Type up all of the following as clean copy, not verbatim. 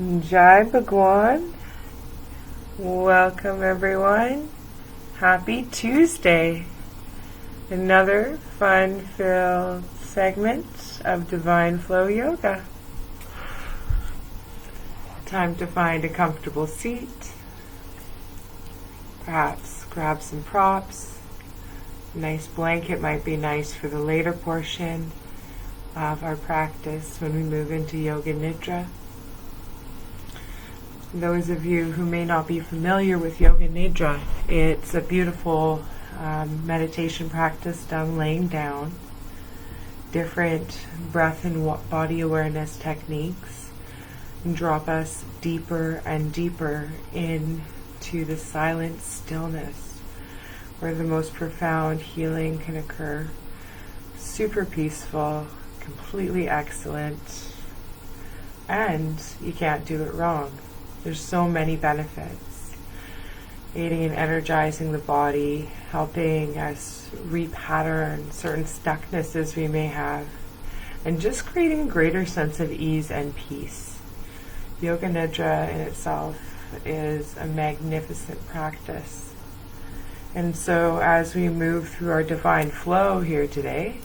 Jai Bhagwan. Welcome everyone. Happy Tuesday. Another fun-filled segment of Divine Flow Yoga. Time to find a comfortable seat. Perhaps grab some props. A nice blanket might be nice for the later portion of our practice when we move into Yoga Nidra. Those of you who may not be familiar with Yoga Nidra, it's a beautiful meditation practice done laying down. Different breath and body awareness techniques drop us deeper and deeper into the silent stillness where the most profound healing can occur. Super peaceful, completely excellent, and you can't do it wrong. There's so many benefits. Aiding and energizing the body, helping us repattern certain stucknesses we may have, and just creating a greater sense of ease and peace. Yoga Nidra in itself is a magnificent practice. And so as we move through our divine flow here today,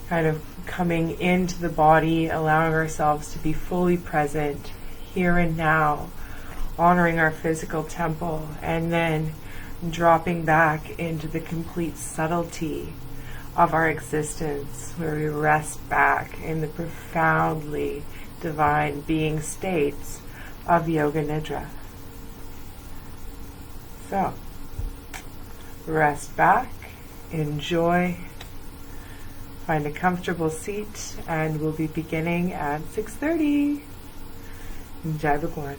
kind of coming into the body, allowing ourselves to be fully present here and now, honoring our physical temple, and then dropping back into the complete subtlety of our existence, where we rest back in the profoundly divine being states of Yoga Nidra. So, rest back, enjoy, find a comfortable seat, and we'll be beginning at 6:30. Jai Bhagwan.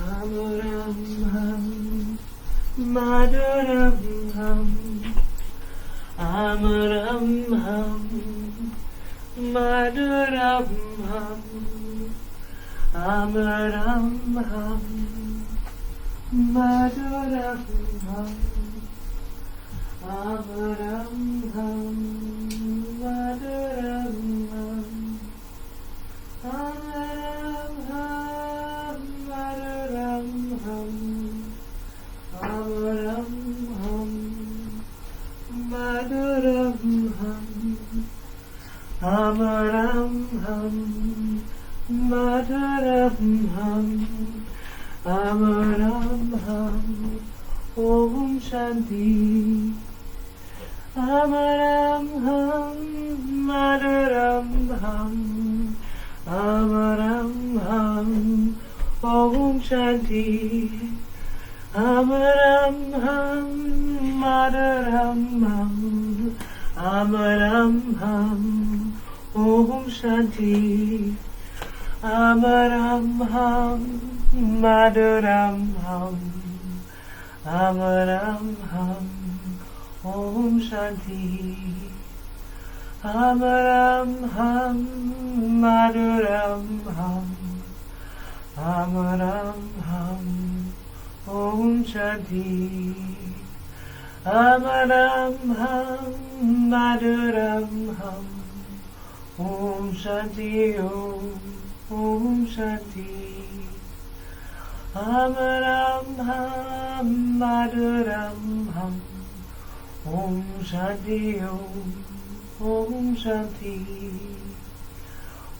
Amaram ham, Maduram ham, Amaram ham, Maduram ham, Amaram ham, Maduram ham, Amaram ham, Maduram ham, Amaram ham, Maduram ham, Amaram ham, Maduram ham, Amaram ham, Maduram ham, Amaram ham, Om Shanti. Amaram ham, Maduram ham, Amaram ham, Om Shanti. Amaram ham, Maduram ham, Amaram ham, Om Shanti. Amaram Ham, Maduram Hum, Amaram Hum, Om Shanti. Amaram Hum, Maduram Hum, Amaram Hum, Om Shanti. Amaram Hum, Maduram Hum, Om Shanti Om. Om Shanti. Amaram Ham, Maduram Hum, Om Shanti Om. Om Shanti.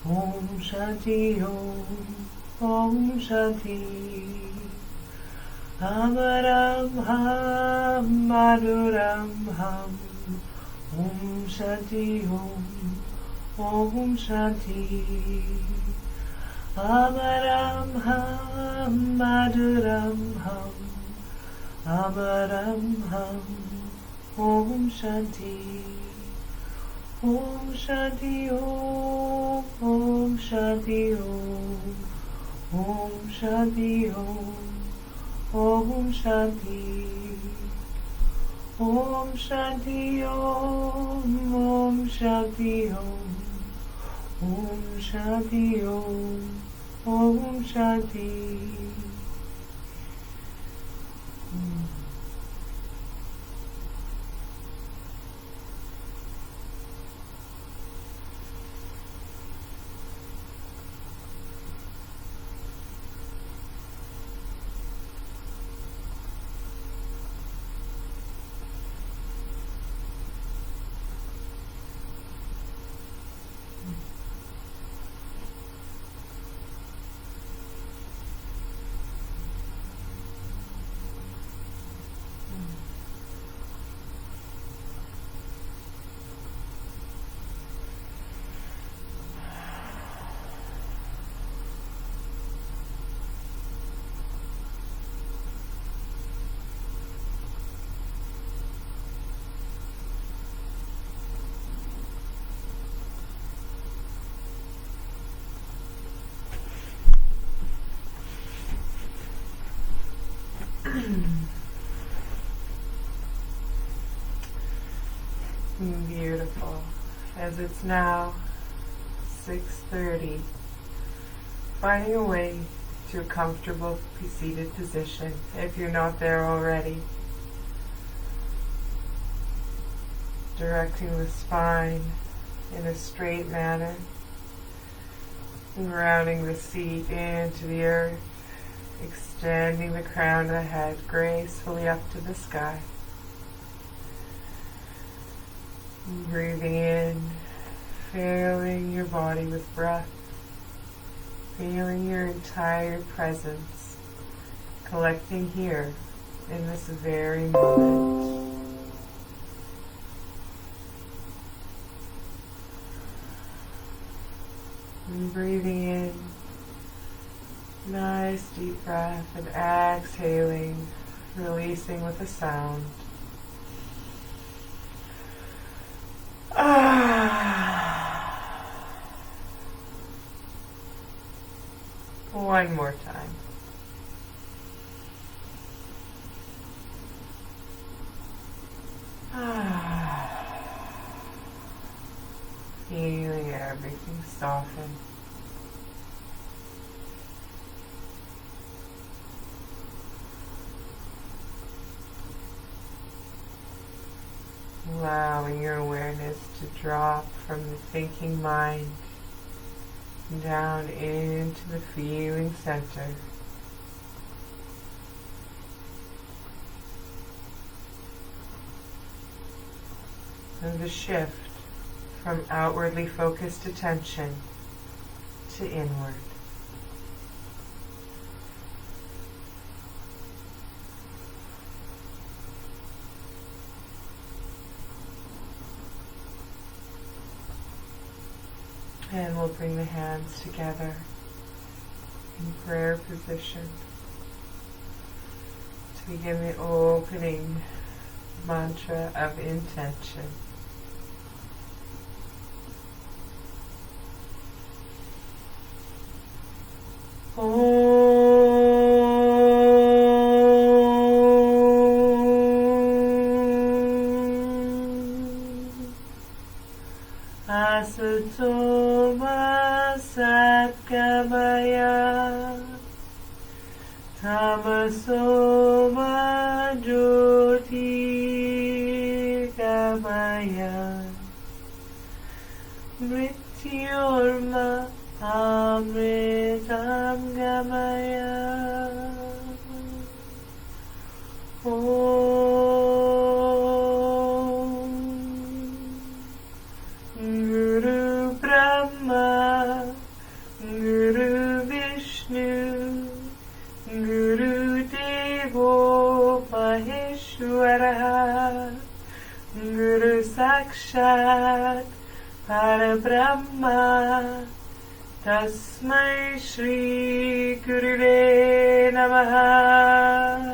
Om Shanti Om. Om Shanti. Amaram Ham, Maduram Hum, Om Shanti Om. Om Shanti. Amaram Ham, Maduram Hum, Amaram Hum, Om Shanti. Om Shanti Om. Om Shanti Om. Om Shanti Om. Om Shanti. Om Shanti Om. Om Shanti Om. Om Shanti Om. Om Shanti. Beautiful. As it's now 6:30, finding a way to a comfortable seated position if you're not there already. Directing the spine in a straight manner, grounding the seat into the earth, extending the crown of the head gracefully up to the sky. Breathing in, filling your body with breath, feeling your entire presence, collecting here in this very moment. And breathing in, nice deep breath, and exhaling, releasing with a sound. One more time. Feeling everything soften. Allowing your awareness to drop from the thinking mind down into the feeling center. And the shift from outwardly focused attention to inward. And we'll bring the hands together in prayer position to begin the opening mantra of intention. Asatoma Satgamaya Tamasoma Jyotirgamaya Mrityorma Amritam Gamaya. Guru Brahma, Guru Vishnu, Guru Devo Maheshwara, Guru Sakshat Parabrahma, Tasmai Shri Gurave Namaha.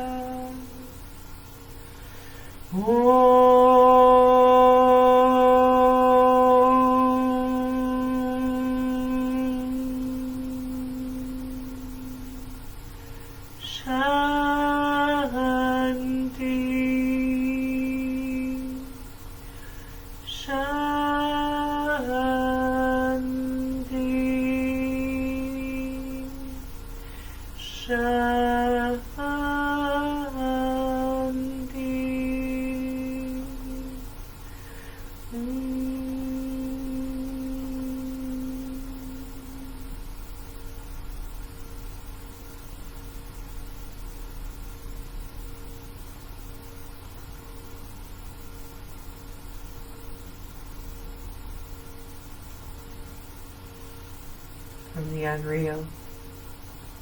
From the unreal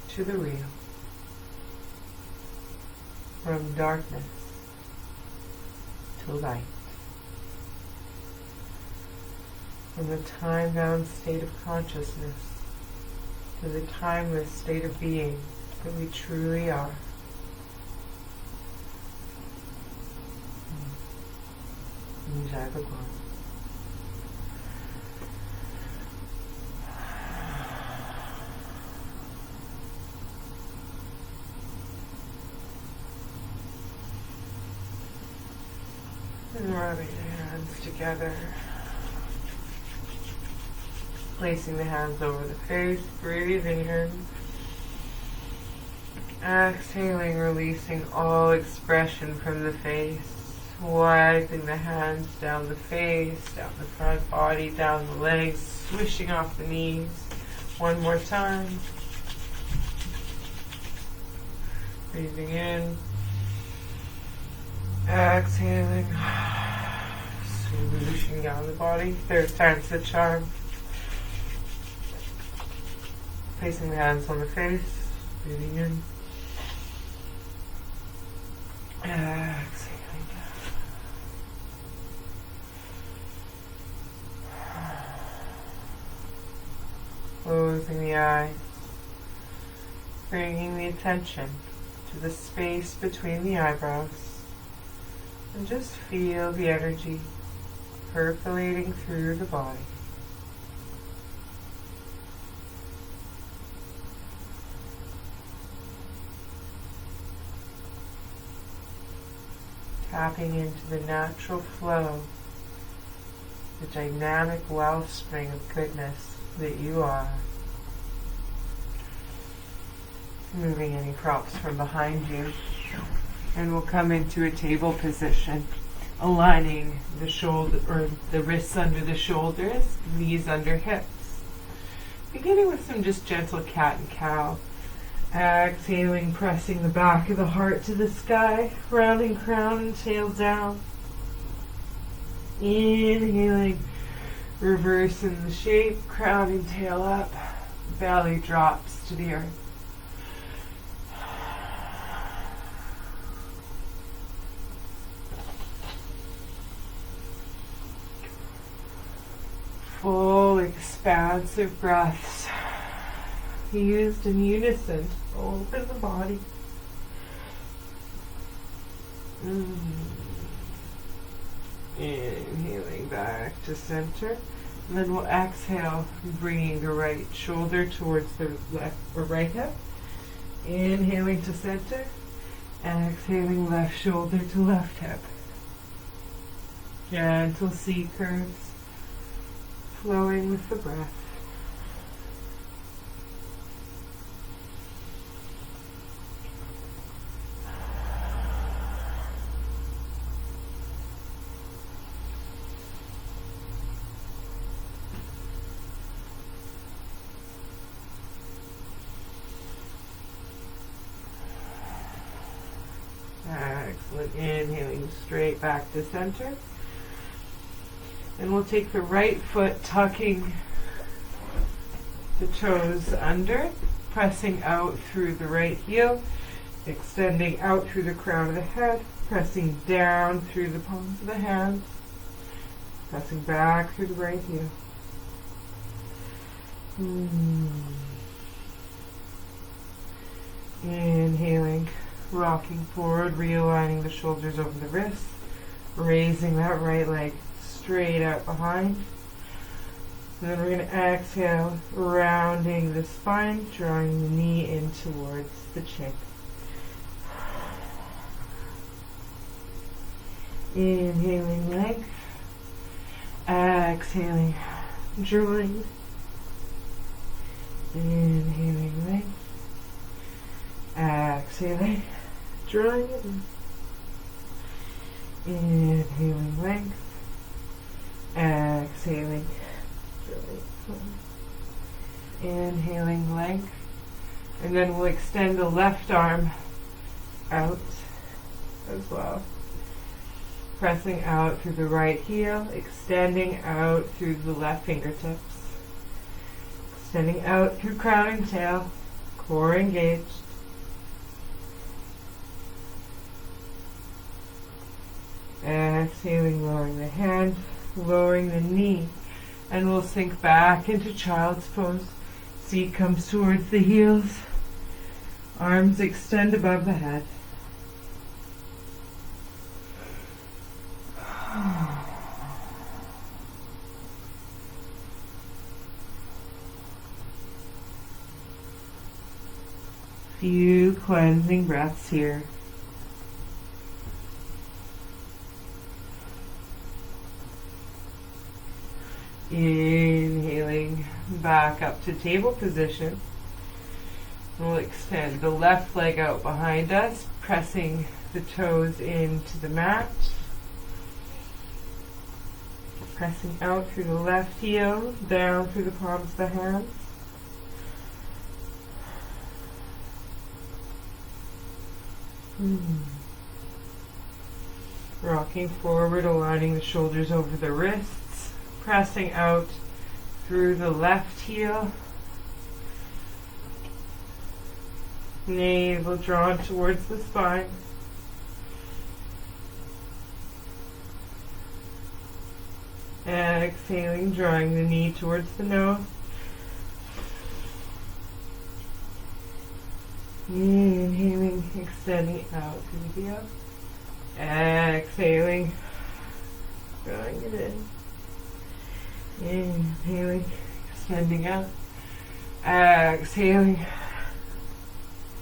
to the real, from darkness to light, from the time-bound state of consciousness to the timeless state of being that we truly are. Jai Bhagwan. And rubbing the hands together, placing the hands over the face, breathing in, exhaling, releasing all expression from the face, wiping the hands down the face, down the front body, down the legs, swishing off the knees. One more time. Breathing in. Exhaling, swooshing down the body. Third time's the charm. Placing the hands on the face, breathing in. Exhaling. Closing the eyes, bringing the attention to the space between the eyebrows. And just feel the energy percolating through the body. Tapping into the natural flow, the dynamic wellspring of goodness that you are. Moving any props from behind you. And we'll come into a table position, aligning the shoulder or the wrists under the shoulders, knees under hips. Beginning with some just gentle cat and cow. Exhaling, pressing the back of the heart to the sky, rounding crown and tail down. Inhaling, reversing the shape, crown and tail up, belly drops to the earth. Full, expansive breaths used in unison. Open the body. Inhaling back to center. And then we'll exhale, bringing the right shoulder towards the left or right hip. Inhaling to center. Exhaling left shoulder to left hip. Gentle C curves. flowing with the breath. Excellent. Inhaling straight back to center. And we'll take the right foot, tucking the toes under, pressing out through the right heel, extending out through the crown of the head, pressing down through the palms of the hands, pressing back through the right heel. Inhaling, rocking forward, realigning the shoulders over the wrists, raising that right leg straight out behind. And then we're going to exhale, rounding the spine, drawing the knee in towards the chin. Inhaling length, exhaling, drawing. Inhaling length, exhaling, drawing it in. Inhaling length, exhaling, drawing it in. Inhaling length, and then we'll extend the left arm out as well. Pressing out through the right heel, extending out through the left fingertips. Extending out through crown and tail, core engaged. Exhaling, lowering the hand, lowering the knee, and we'll sink back into child's pose. Seat comes towards the heels, arms extend above the head. Few cleansing breaths here. Inhaling back up to table position. We'll extend the left leg out behind us, pressing the toes into the mat. Pressing out through the left heel, down through the palms of the hands. Rocking forward, aligning the shoulders over the wrists, pressing out through the left heel. Navel drawn towards the spine. Exhaling, drawing the knee towards the nose. Inhaling, extending out through the heel. Exhaling, drawing it in. Inhaling, extending out. Exhaling,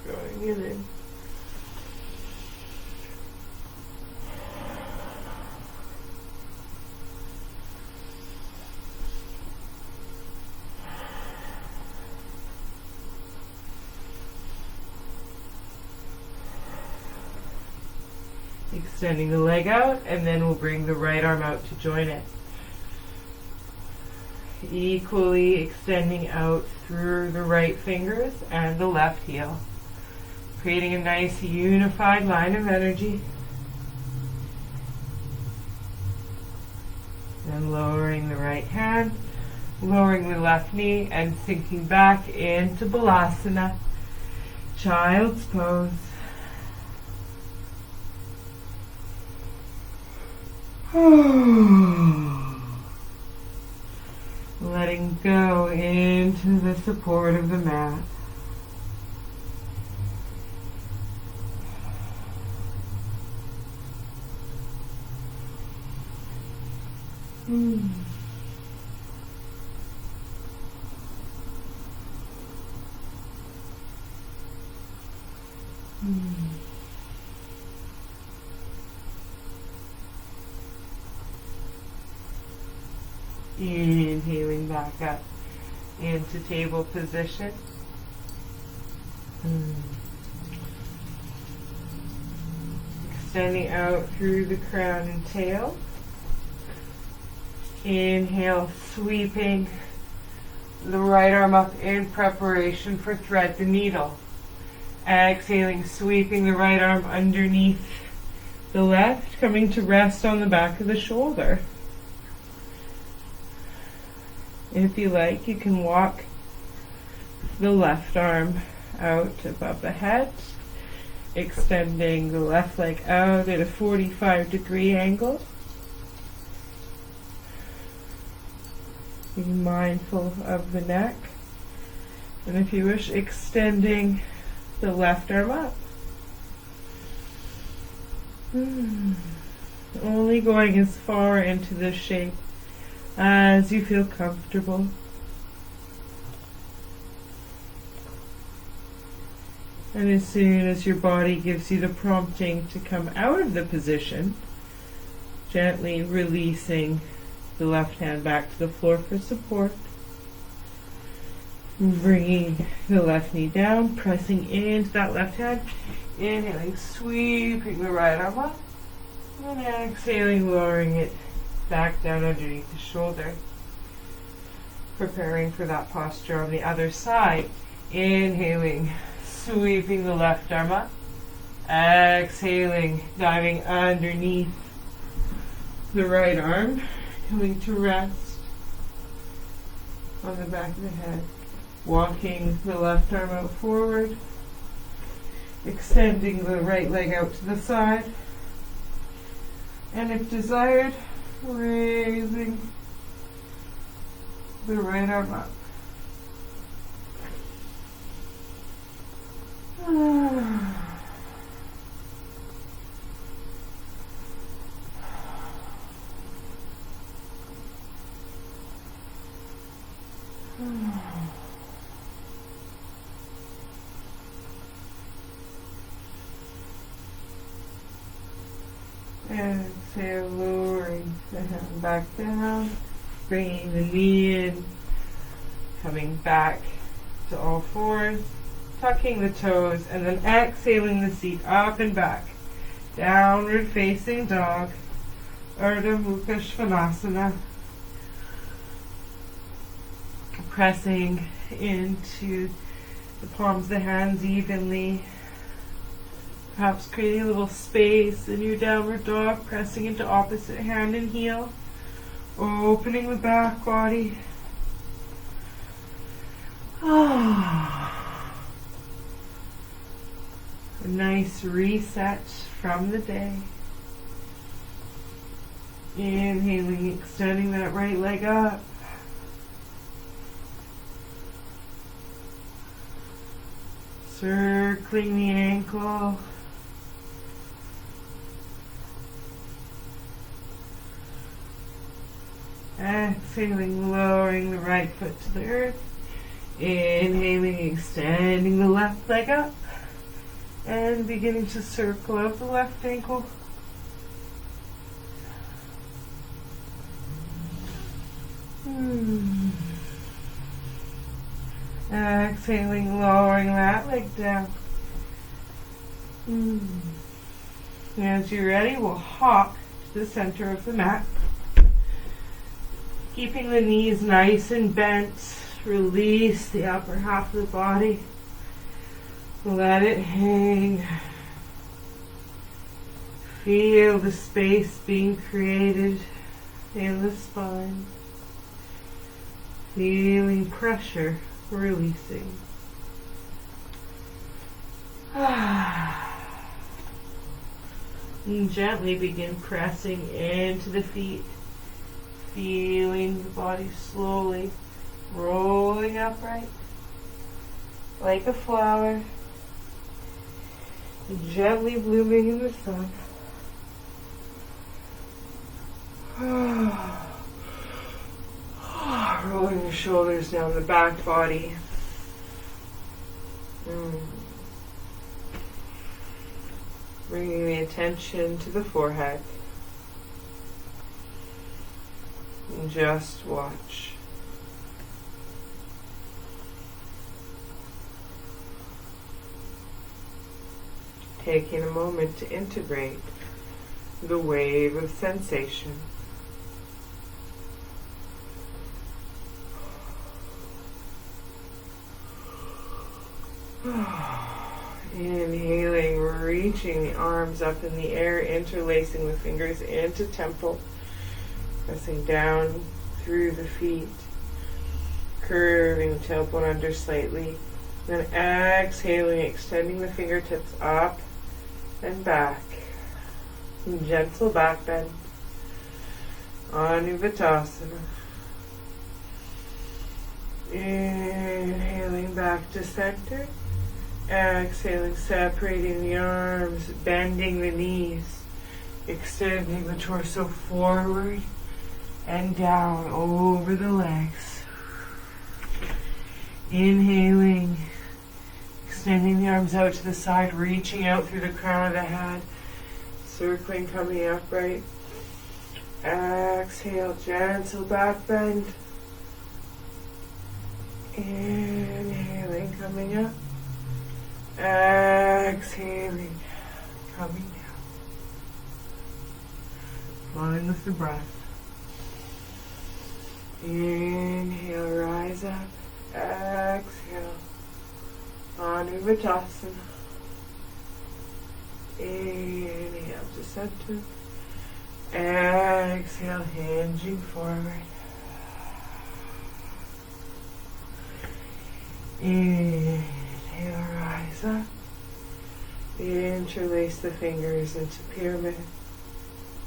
drawing it in. Extending the leg out, and then we'll bring the right arm out to join it. Equally extending out through the right fingers and the left heel, creating a nice unified line of energy. Then lowering the right hand, lowering the left knee, and sinking back into Balasana, child's pose. Letting go into the support of the mat. Inhaling back up into table position. Extending out through the crown and tail. Inhale, sweeping the right arm up in preparation for thread the needle. Exhaling, sweeping the right arm underneath the left, coming to rest on the back of the shoulder. If you like, you can walk the left arm out above the head, extending the left leg out at a 45-degree angle. Be mindful of the neck. And if you wish, extending the left arm up. Only going as far into this shape as you feel comfortable. And as soon as your body gives you the prompting to come out of the position, gently releasing the left hand back to the floor for support. Bringing the left knee down, pressing into that left hand. Inhaling, sweeping the right arm up. And exhaling, lowering it back down underneath the shoulder. Preparing for that posture on the other side. Inhaling, sweeping the left arm up. Exhaling, diving underneath the right arm. Coming to rest on the back of the head. Walking the left arm out forward. Extending the right leg out to the side. And if desired, raising the right arm up. Exhale, lowering the hand back down, bringing the knee in, coming back to all fours, tucking the toes, and then exhaling the seat up and back. Downward facing dog, Ardha Mukha Svanasana. Pressing into the palms of the hands evenly. Perhaps creating a little space in your downward dog, pressing into opposite hand and heel. Opening the back body. A nice reset from the day. Inhaling, extending that right leg up. Circling the ankle. Exhaling, lowering the right foot to the earth. Inhaling, extending the left leg up. And beginning to circle out the left ankle. Exhaling, lowering that leg down. As you're ready, we'll hop to the center of the mat. Keeping the knees nice and bent. Release the upper half of the body. Let it hang. Feel the space being created in the spine. Feeling pressure releasing. And gently begin pressing into the feet. Feeling the body slowly rolling upright like a flower, gently blooming in the sun. Rolling the shoulders down the back body. Bringing the attention to the forehead. And just watch. Taking a moment to integrate the wave of sensation. Inhaling, reaching the arms up in the air, interlacing the fingers into temple, pressing down through the feet, curving the tailbone under slightly, then exhaling, extending the fingertips up and back. Gentle back bend. Anuvatasana. Inhaling back to center. Exhaling, separating the arms, bending the knees, extending the torso forward and down over the legs. Inhaling, extending the arms out to the side, reaching out through the crown of the head, circling, coming upright. Exhale, gentle back bend. Inhaling, coming up. Exhaling, coming down. Flowing with the breath. Inhale, rise up. Exhale, Anuvatasana. Inhale to center. Exhale, hinging forward. Inhale, rise up. Interlace the fingers into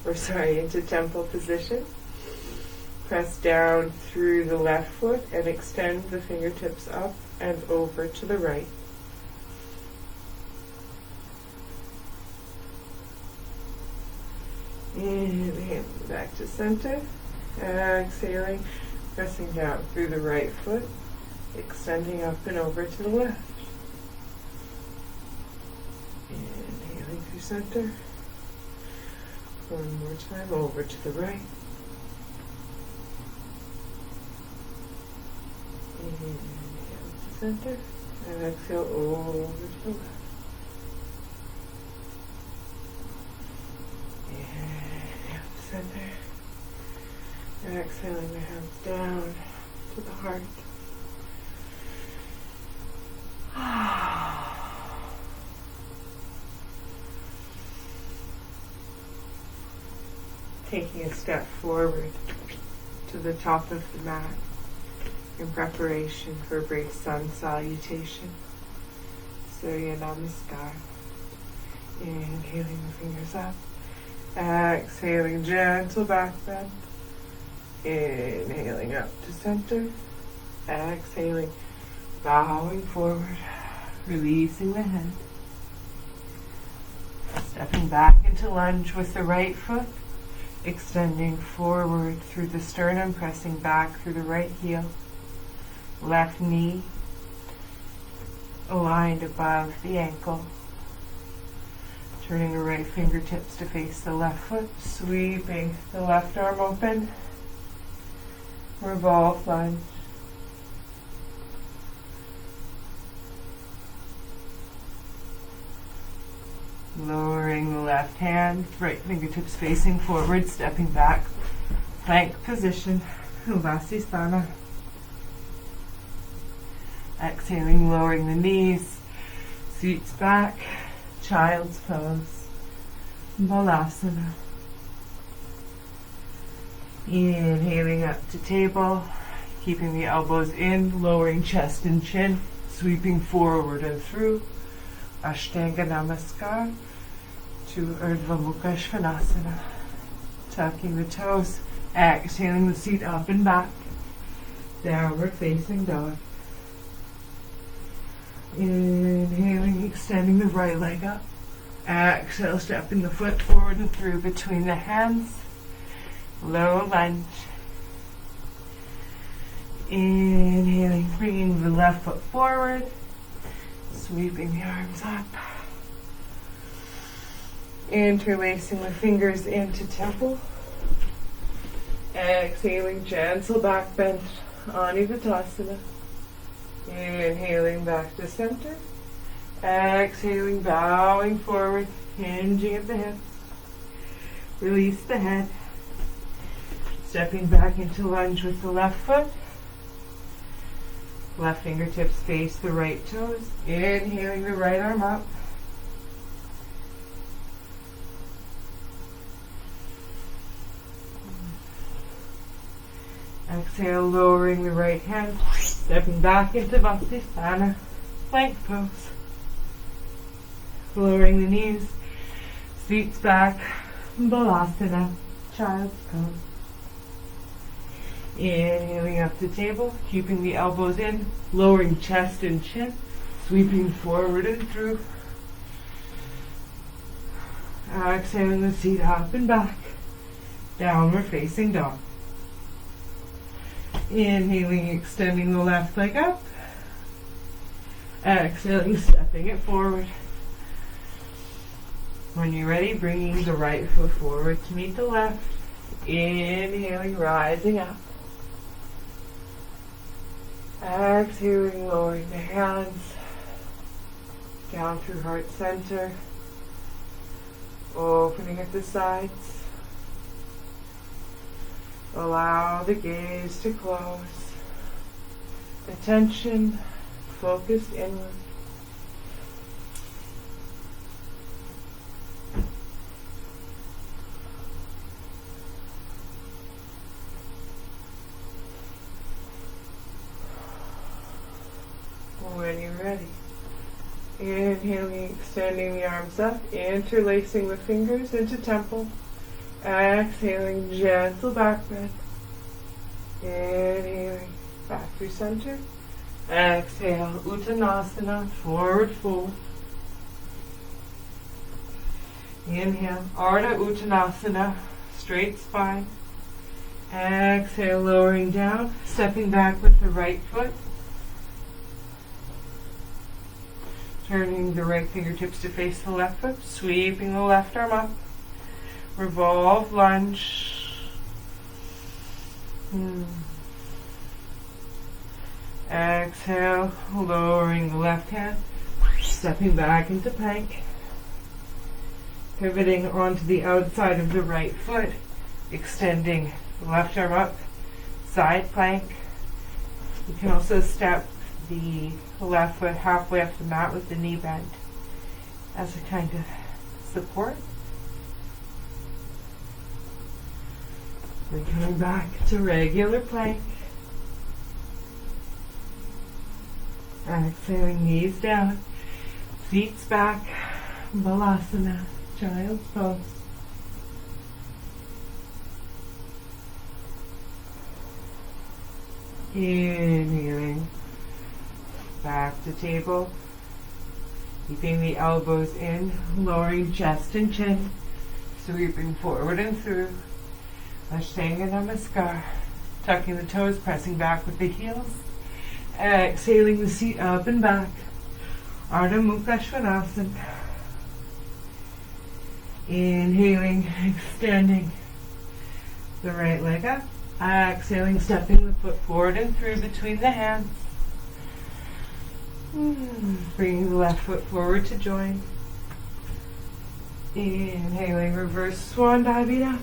into temple position. Press down through the left foot and extend the fingertips up and over to the right. Inhale back to center. Exhaling, pressing down through the right foot, extending up and over to the left. Inhaling through center. One more time over to the right. Inhale to center. And exhale over to the left. Inhale to center. And exhaling the hands down to the heart. Taking a step forward to the top of the mat in preparation for a brief sun salutation. Surya Namaskar. Inhaling the fingers up. Exhaling, gentle back bend. Inhaling up to center. Exhaling, bowing forward, releasing the head. Stepping back into lunge with the right foot. Extending forward through the sternum, pressing back through the right heel. Left knee aligned above the ankle. Turning the right fingertips to face the left foot, sweeping the left arm open. Revolve lunge. Lowering the left hand, right fingertips facing forward, stepping back. Plank position, Vasisthana. Exhaling, lowering the knees, seats back, child's pose, Balasana. Inhaling up to table, keeping the elbows in, lowering chest and chin, sweeping forward and through. Ashtanga Namaskar to Urdhva Mukha Svanasana. Tucking the toes, exhaling the seat up and back. Downward facing dog. Inhaling, extending the right leg up. Exhale, stepping the foot forward and through between the hands. Low lunge. Inhaling, bringing the left foot forward. Sweeping the arms up. Interlacing the fingers into temple. Exhaling, gentle back bend, Anivatasana. Inhaling back to center. Exhaling, bowing forward, hinging at the hips. Release the head. Stepping back into lunge with the left foot. Left fingertips face the right toes. Inhaling the right arm up. Exhale, lowering the right hand. Stepping back into Vasisthana, plank pose. Lowering the knees. Feet back, Balasana, child's pose. Inhaling up to table, keeping the elbows in, lowering chest and chin, sweeping forward and through. Exhaling the seat up and back, downward facing dog. Inhaling, extending the left leg up. Exhaling, stepping it forward. When you're ready, bringing the right foot forward to meet the left. Inhaling, rising up. Exhaling, lowering the hands down through heart center, opening at the sides. Allow the gaze to close. Attention focused inward. When you're ready, inhaling, extending the arms up, interlacing the fingers into temple. Exhaling, gentle back bend. Inhaling, back through center. Exhale, Uttanasana, forward fold. Inhale, Ardha Uttanasana, straight spine. Exhale, lowering down, stepping back with the right foot. Turning the right fingertips to face the left foot, sweeping the left arm up. Revolve, lunge. Exhale, lowering the left hand, stepping back into plank. Pivoting onto the outside of the right foot, extending the left arm up, side plank. You can also step the left foot halfway up the mat with the knee bent as a kind of support. Then coming back to regular plank. Exhaling, knees down, feet back, Balasana, child's pose. Inhaling, back to table, keeping the elbows in, lowering chest and chin, sweeping forward and through. Ashtanga Namaskar. Tucking the toes, pressing back with the heels. Exhaling the seat up and back. Ardha Mukha Svanasana. Inhaling, extending the right leg up. Exhaling, stepping the foot forward and through between the hands. Bringing the left foot forward to join. Inhaling, reverse swan diving up.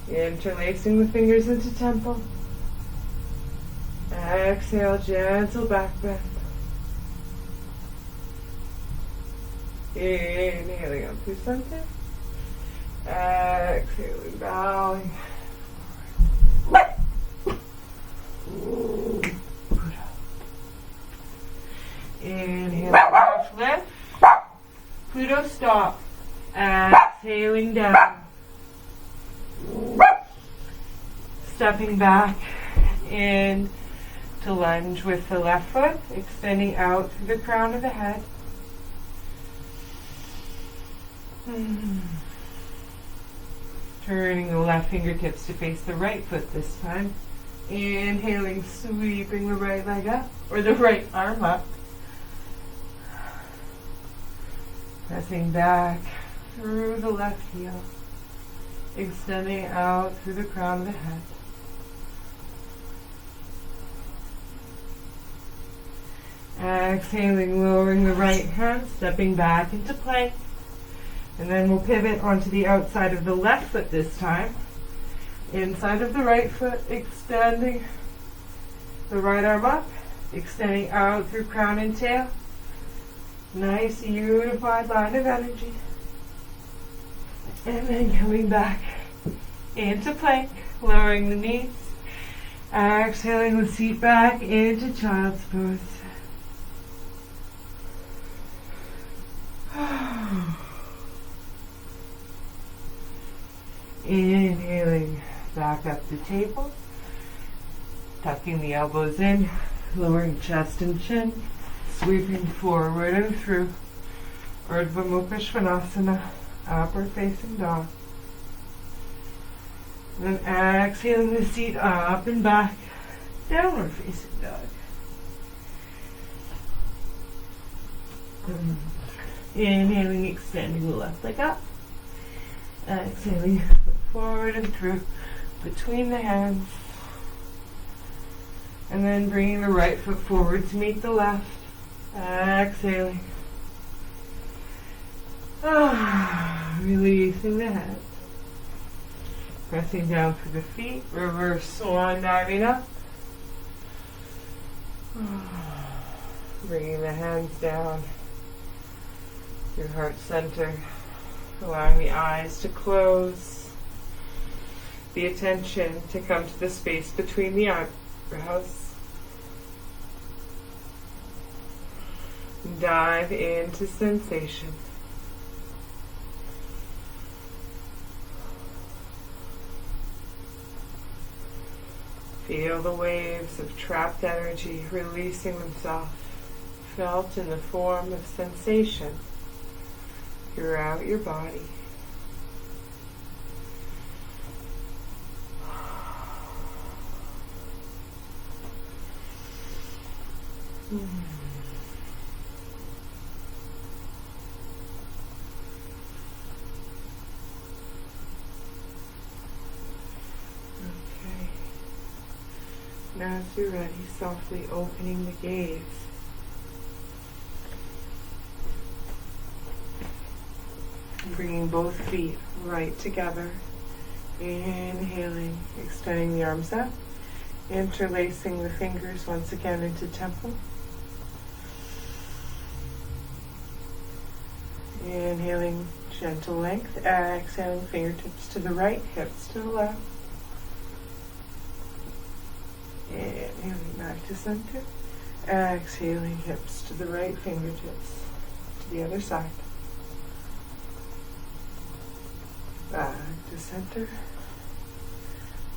Interlacing the fingers into temple. Exhale, gentle back bend. Inhaling up through center. Exhaling, bowing. Inhale, half lift. Pluto stop. Exhaling down. Stepping back in to lunge with the left foot, extending out through the crown of the head. Turning the left fingertips to face the right foot this time. Inhaling, sweeping the right leg up, or the right arm up. Pressing back through the left heel. extending out through the crown of the head. Exhaling, lowering the right hand, stepping back into plank. And then we'll pivot onto the outside of the left foot this time. Inside of the right foot, extending the right arm up, extending out through crown and tail. Nice unified line of energy. And then coming back into plank, lowering the knees. Exhaling the seat back into child's pose. Inhaling back up to table, tucking the elbows in, lowering chest and chin, sweeping forward and through Urdhva Mukha Svanasana, upward facing dog. Then exhaling the seat up and back, downward facing dog. Inhaling, extending the left leg up. Exhaling, look forward and through between the hands. And then bringing the right foot forward to meet the left. Exhaling. Releasing the head. Pressing down through the feet. Reverse swan diving up. Bringing the hands down through heart center. Allowing the eyes to close. The attention to come to the space between the eyebrows. Dive into sensation. Feel the waves of trapped energy releasing themselves, felt in the form of sensation throughout your body. Okay. Now as you're ready, softly opening the gaze. Bringing both feet right together. Inhaling, extending the arms up. Interlacing the fingers once again into temple. Inhaling, gentle length. Exhaling, fingertips to the right, hips to the left. Inhaling back to center. Exhaling, hips to the right, fingertips to the other side. Back to center.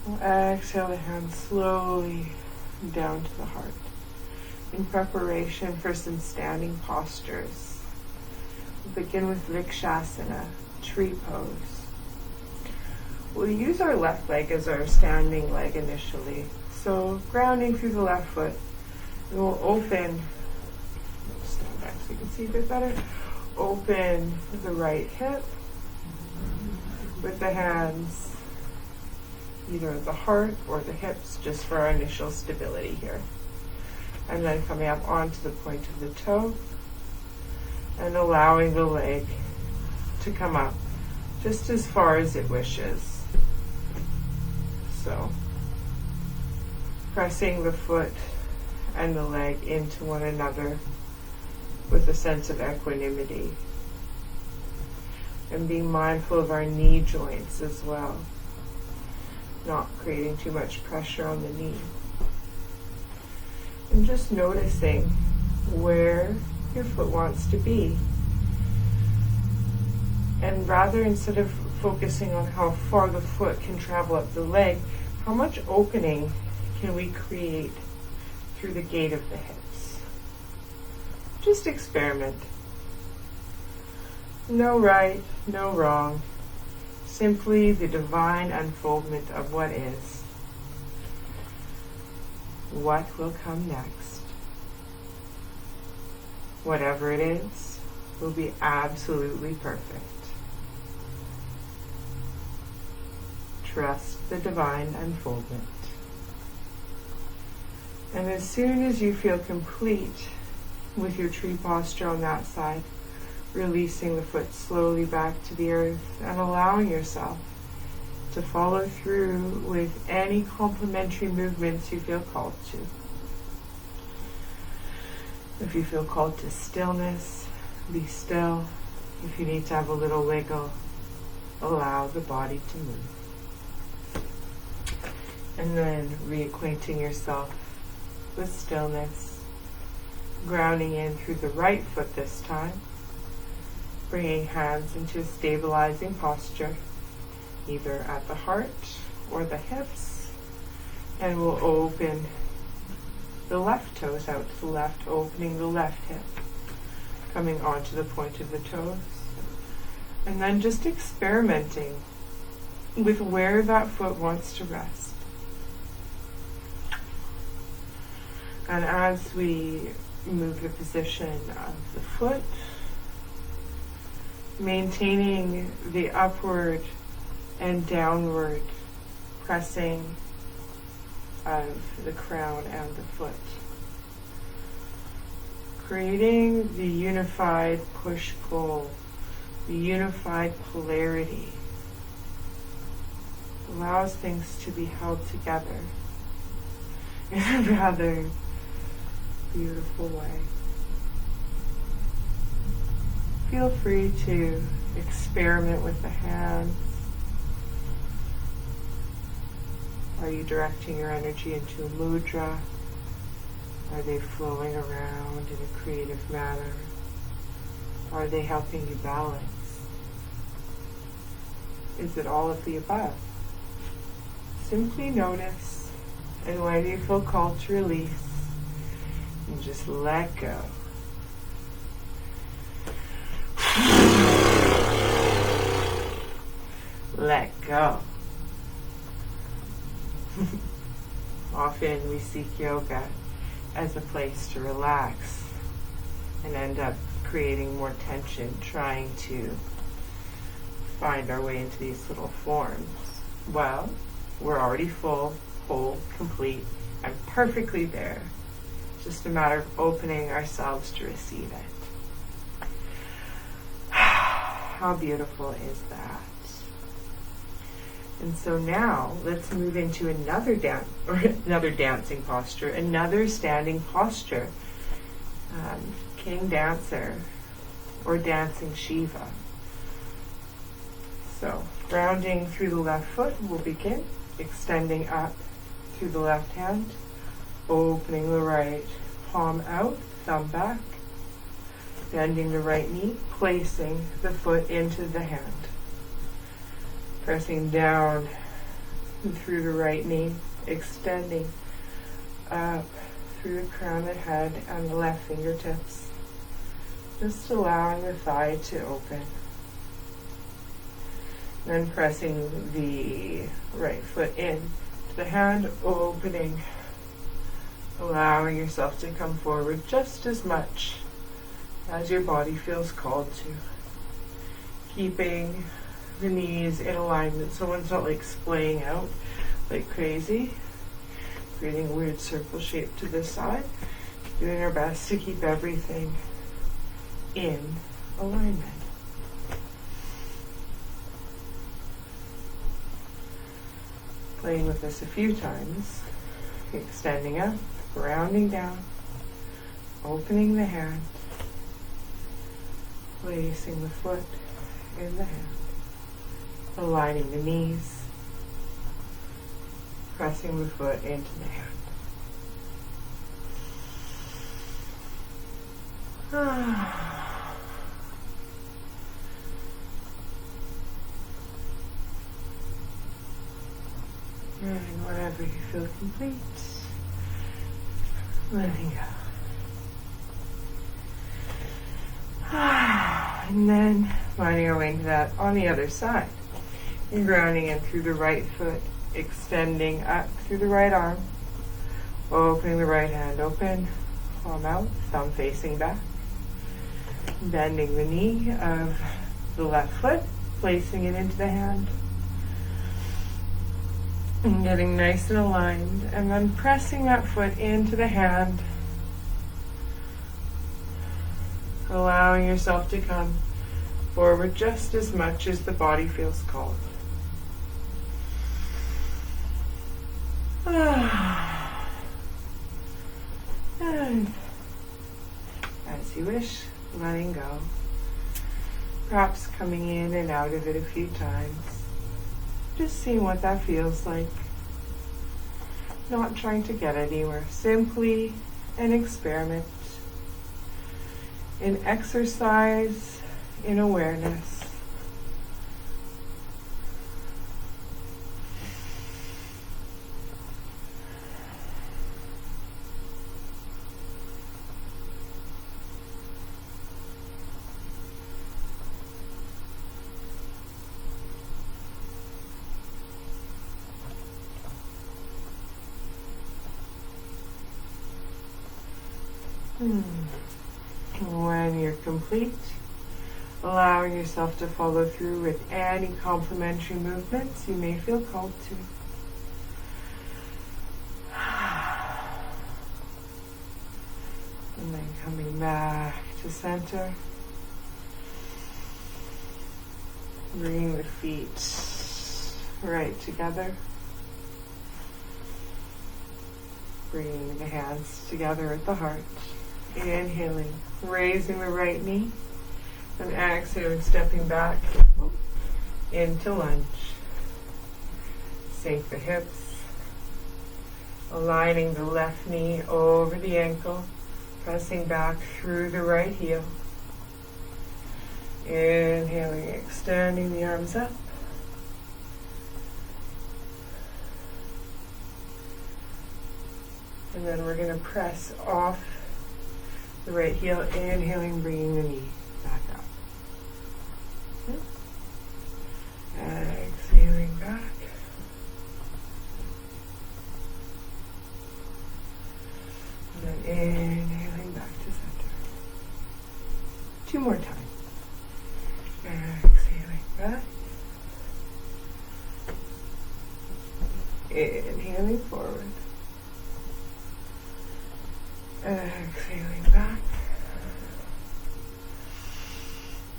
We'll exhale the hands slowly down to the heart. In preparation for some standing postures. We'll begin with Vrikshasana, tree pose. We'll use our left leg as our standing leg initially. So grounding through the left foot. And we'll open, stand back so you can see a bit better. Open the right hip with the hands either at the heart or the hips, just for our initial stability here. And then coming up onto the point of the toe and allowing the leg to come up just as far as it wishes. So pressing the foot and the leg into one another with a sense of equanimity. And being mindful of our knee joints as well. Not creating too much pressure on the knee. And just noticing where your foot wants to be. And rather, instead of focusing on how far the foot can travel up the leg, how much opening can we create through the gate of the hips? Just experiment. No right, no wrong. Simply the divine unfoldment of what is. What will come next? Whatever it is, will be absolutely perfect. Trust the divine unfoldment. And as soon as you feel complete with your tree posture on that side, releasing the foot slowly back to the earth and allowing yourself to follow through with any complementary movements you feel called to. If you feel called to stillness, be still. If you need to have a little wiggle, allow the body to move. And then reacquainting yourself with stillness, grounding in through the right foot this time, bringing hands into a stabilizing posture, either at the heart or the hips, and we'll open the left toes out to the left, opening the left hip, coming onto the point of the toes, and then just experimenting with where that foot wants to rest. And as we move the position of the foot, maintaining the upward and downward pressing of the crown and the foot, creating the unified push-pull, the unified polarity, allows things to be held together in a rather beautiful way. Feel free to experiment with the hands. Are you directing your energy into a mudra? Are they flowing around in a creative manner? Are they helping you balance? Is it all of the above? Simply notice, and when you feel called to release, and just let go. Let go. Often we seek yoga as a place to relax and end up creating more tension, trying to find our way into these little forms. Well, we're already full, whole, complete, and perfectly there. Just a matter of opening ourselves to receive it. How beautiful is that? And so now let's move into another dancing posture, another standing posture. King Dancer or Dancing Shiva. So grounding through the left foot, we'll begin extending up through the left hand, opening the right palm out, thumb back, bending the right knee, placing the foot into the hand. Pressing down through the right knee, extending up through the crown of the head and the left fingertips. Just allowing the thigh to open. Then pressing the right foot in to the hand, opening, allowing yourself to come forward just as much as your body feels called to. Keeping the knees in alignment so one's not like splaying out like crazy, creating a weird circle shape to this side, doing our best to keep everything in alignment. Playing with this a few times, extending up, grounding down, opening the hand, placing the foot in the hand, aligning the knees, pressing the foot into the hand. And whenever you feel complete, letting go. And then finding our way into that on the other side. And grounding in through the right foot, extending up through the right arm, opening the right hand open, palm out, thumb facing back, bending the knee of the left foot, placing it into the hand, And getting nice and aligned, and then pressing that foot into the hand, allowing yourself to come forward just as much as the body feels called. And as you wish, letting go. Perhaps coming in and out of it a few times. Just seeing what that feels like. Not trying to get anywhere. Simply an experiment. An exercise in awareness. When you're complete, allowing yourself to follow through with any complementary movements you may feel called to. And then coming back to center. Bringing the feet right together. Bringing the hands together at the heart. Inhaling, raising the right knee, and exhaling, stepping back into lunge. Sink the hips, aligning the left knee over the ankle, pressing back through the right heel. Inhaling, extending the arms up. And then we're going to press off the right heel, inhaling, bringing the knee back up. Exhaling back. And then inhaling back to center. 2 more times. Exhaling back. Inhaling forward. Exhaling back.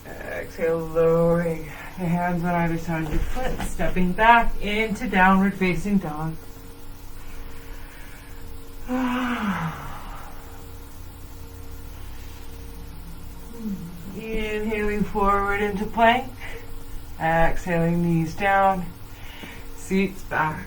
Exhale, lowering the hands on either side of your foot, stepping back into downward facing dog. Inhaling forward into plank. Exhaling, knees down, seats back.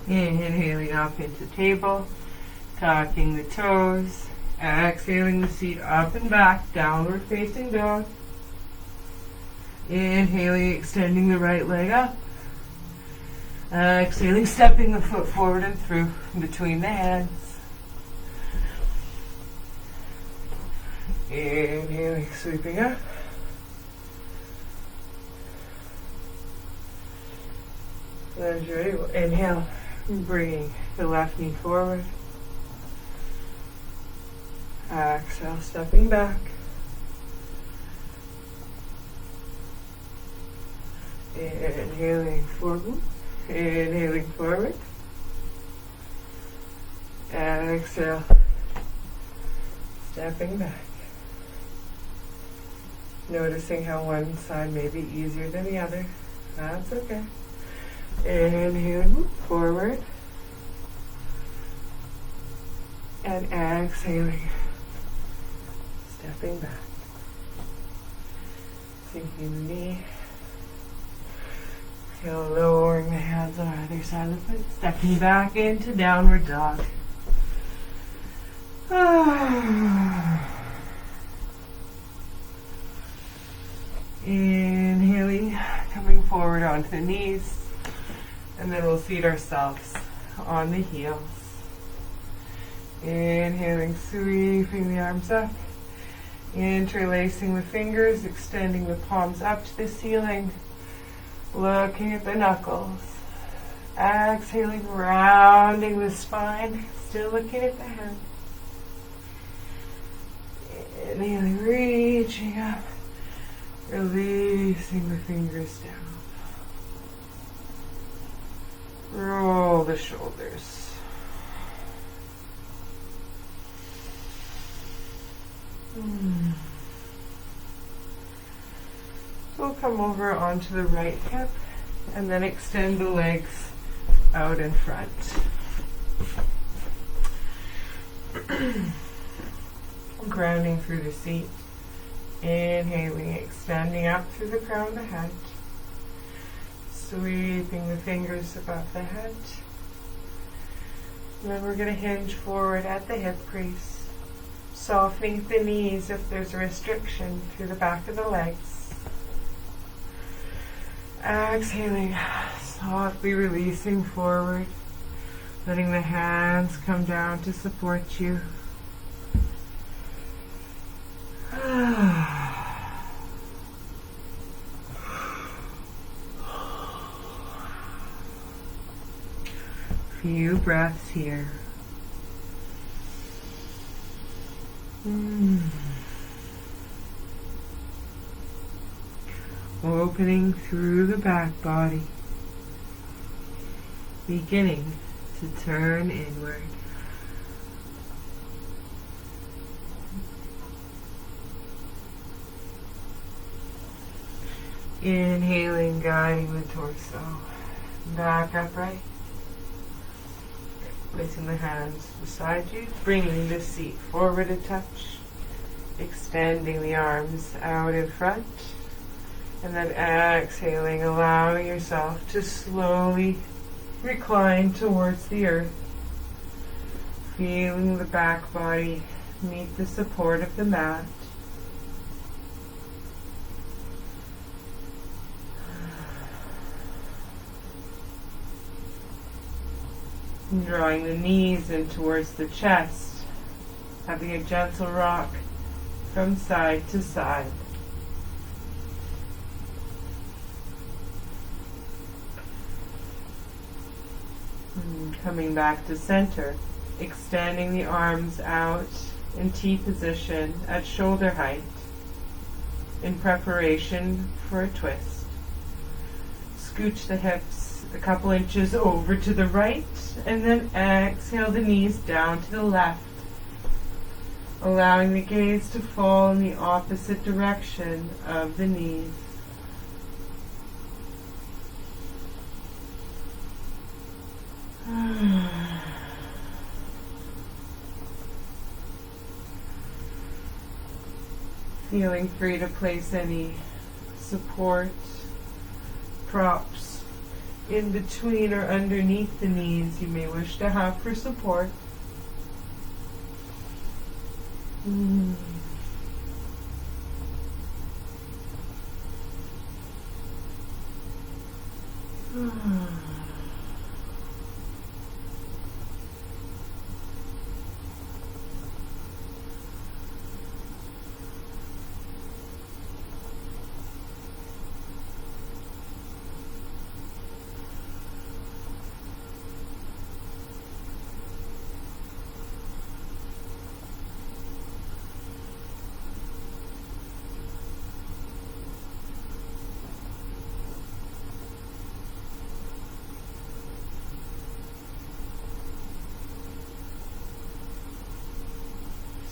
Inhaling up into table, tucking the toes, exhaling the seat up and back, downward facing dog. Inhaling, extending the right leg up. Exhaling, stepping the foot forward and through between the hands. Inhaling, sweeping up. As you're ready, inhale, bringing the left knee forward. Exhale, stepping back. Inhaling forward. Inhaling forward. Exhale, stepping back. Noticing how one side may be easier than the other. That's okay. Inhale, move forward. And exhaling, stepping back. Sinking the knee. Exhale, lowering the hands on either side of the foot. Stepping back into downward dog. Inhaling, coming forward onto the knees. And then we'll seat ourselves on the heels. Inhaling, sweeping the arms up. Interlacing the fingers, extending the palms up to the ceiling. Looking at the knuckles. Exhaling, rounding the spine. Still looking at the head. fingers down. Roll the shoulders. We'll come over onto the right hip and then extend the legs out in front. Grounding through the seat. Inhaling, extending up through the crown of the head. Sweeping the fingers above the head. And then we're going to hinge forward at the hip crease. Softening the knees if there's a restriction through the back of the legs. Exhaling, softly releasing forward. Letting the hands come down to support you. Few breaths here. Opening through the back body. Beginning to turn inward. Inhaling, guiding the torso back upright. Placing the hands beside you, bringing the seat forward a touch, extending the arms out in front, and then exhaling, allowing yourself to slowly recline towards the earth, feeling the back body meet the support of the mat. Drawing the knees in towards the chest, having a gentle rock from side to side. Coming back to center, extending the arms out in T position at shoulder height in preparation for a twist. Scooch the hips a couple inches over to the right, and then exhale the knees down to the left, allowing the gaze to fall in the opposite direction of the knees. Feeling free to place any support, props, in between or underneath the knees you may wish to have for support.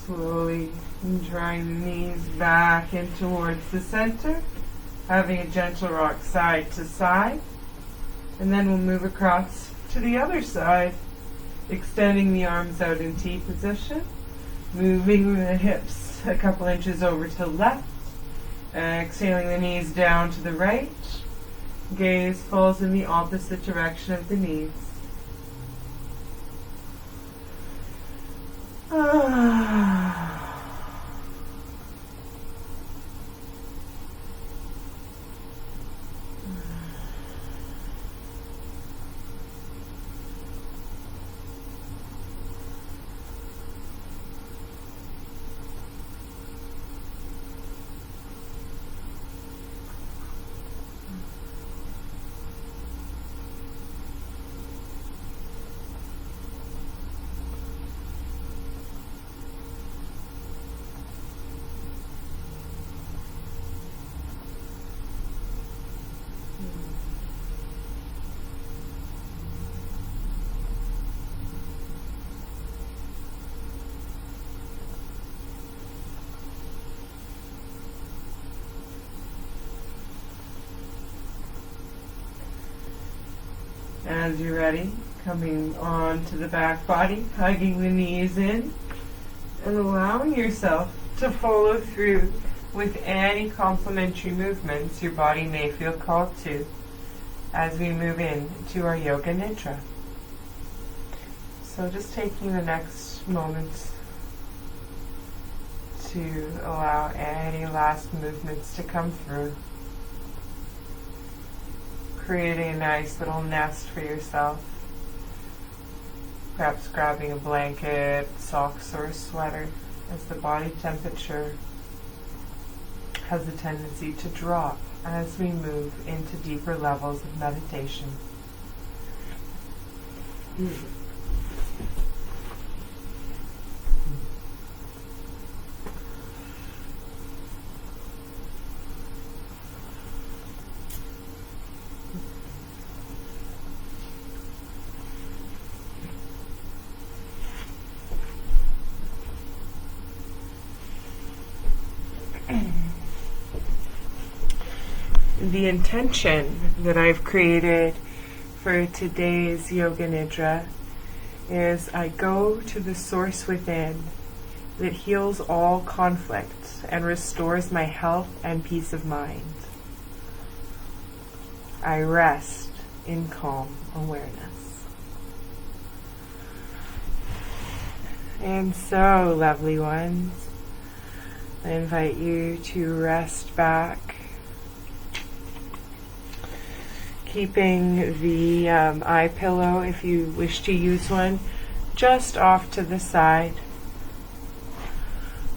Slowly drawing the knees back in towards the center, having a gentle rock side to side, and then we'll move across to the other side, extending the arms out in T position, moving the hips a couple inches over to the left, exhaling the knees down to the right, gaze falls in the opposite direction of the knees. As you're ready, coming on to the back body, hugging the knees in, and allowing yourself to follow through with any complementary movements your body may feel called to as we move in to our Yoga Nidra. So just taking the next moments to allow any last movements to come through. Creating a nice little nest for yourself. Perhaps grabbing a blanket, socks, or a sweater, as the body temperature has a tendency to drop as we move into deeper levels of meditation. The intention that I've created for today's Yoga Nidra is I go to the source within that heals all conflict and restores my health and peace of mind. I rest in calm awareness. And so, lovely ones, I invite you to rest back, keeping the eye pillow, if you wish to use one, just off to the side.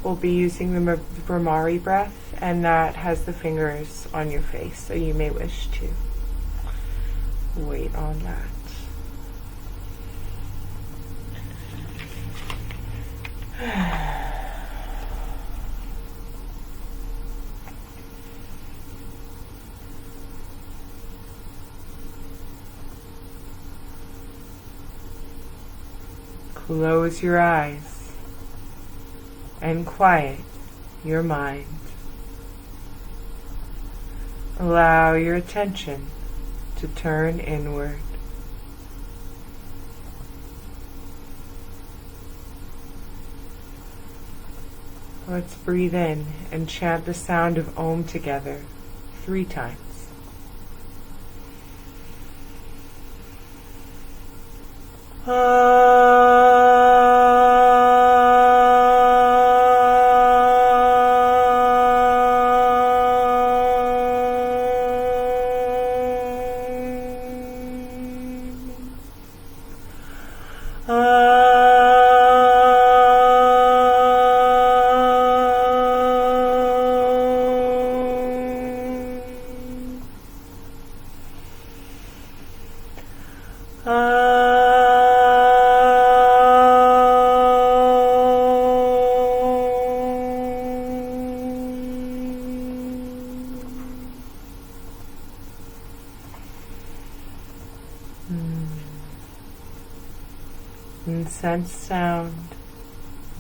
We'll be using the Brahmari breath, and that has the fingers on your face, so you may wish to wait on that. Close your eyes and quiet your mind. Allow your attention to turn inward. Let's breathe in and chant the sound of Om together 3 times. And sense sound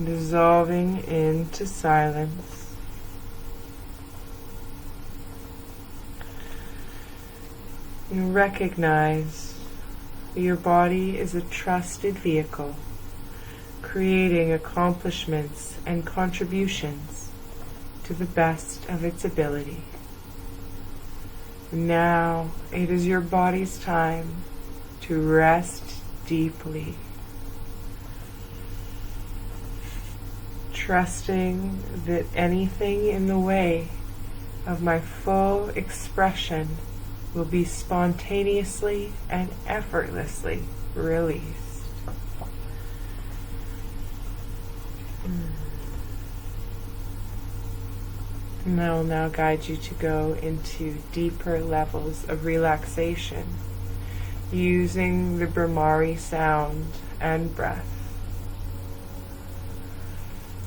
dissolving into silence. You recognize that your body is a trusted vehicle, creating accomplishments and contributions to the best of its ability. Now it is your body's time to rest deeply, trusting that anything in the way of my full expression will be spontaneously and effortlessly released. And I will now guide you to go into deeper levels of relaxation using the Brahmari sound and breath.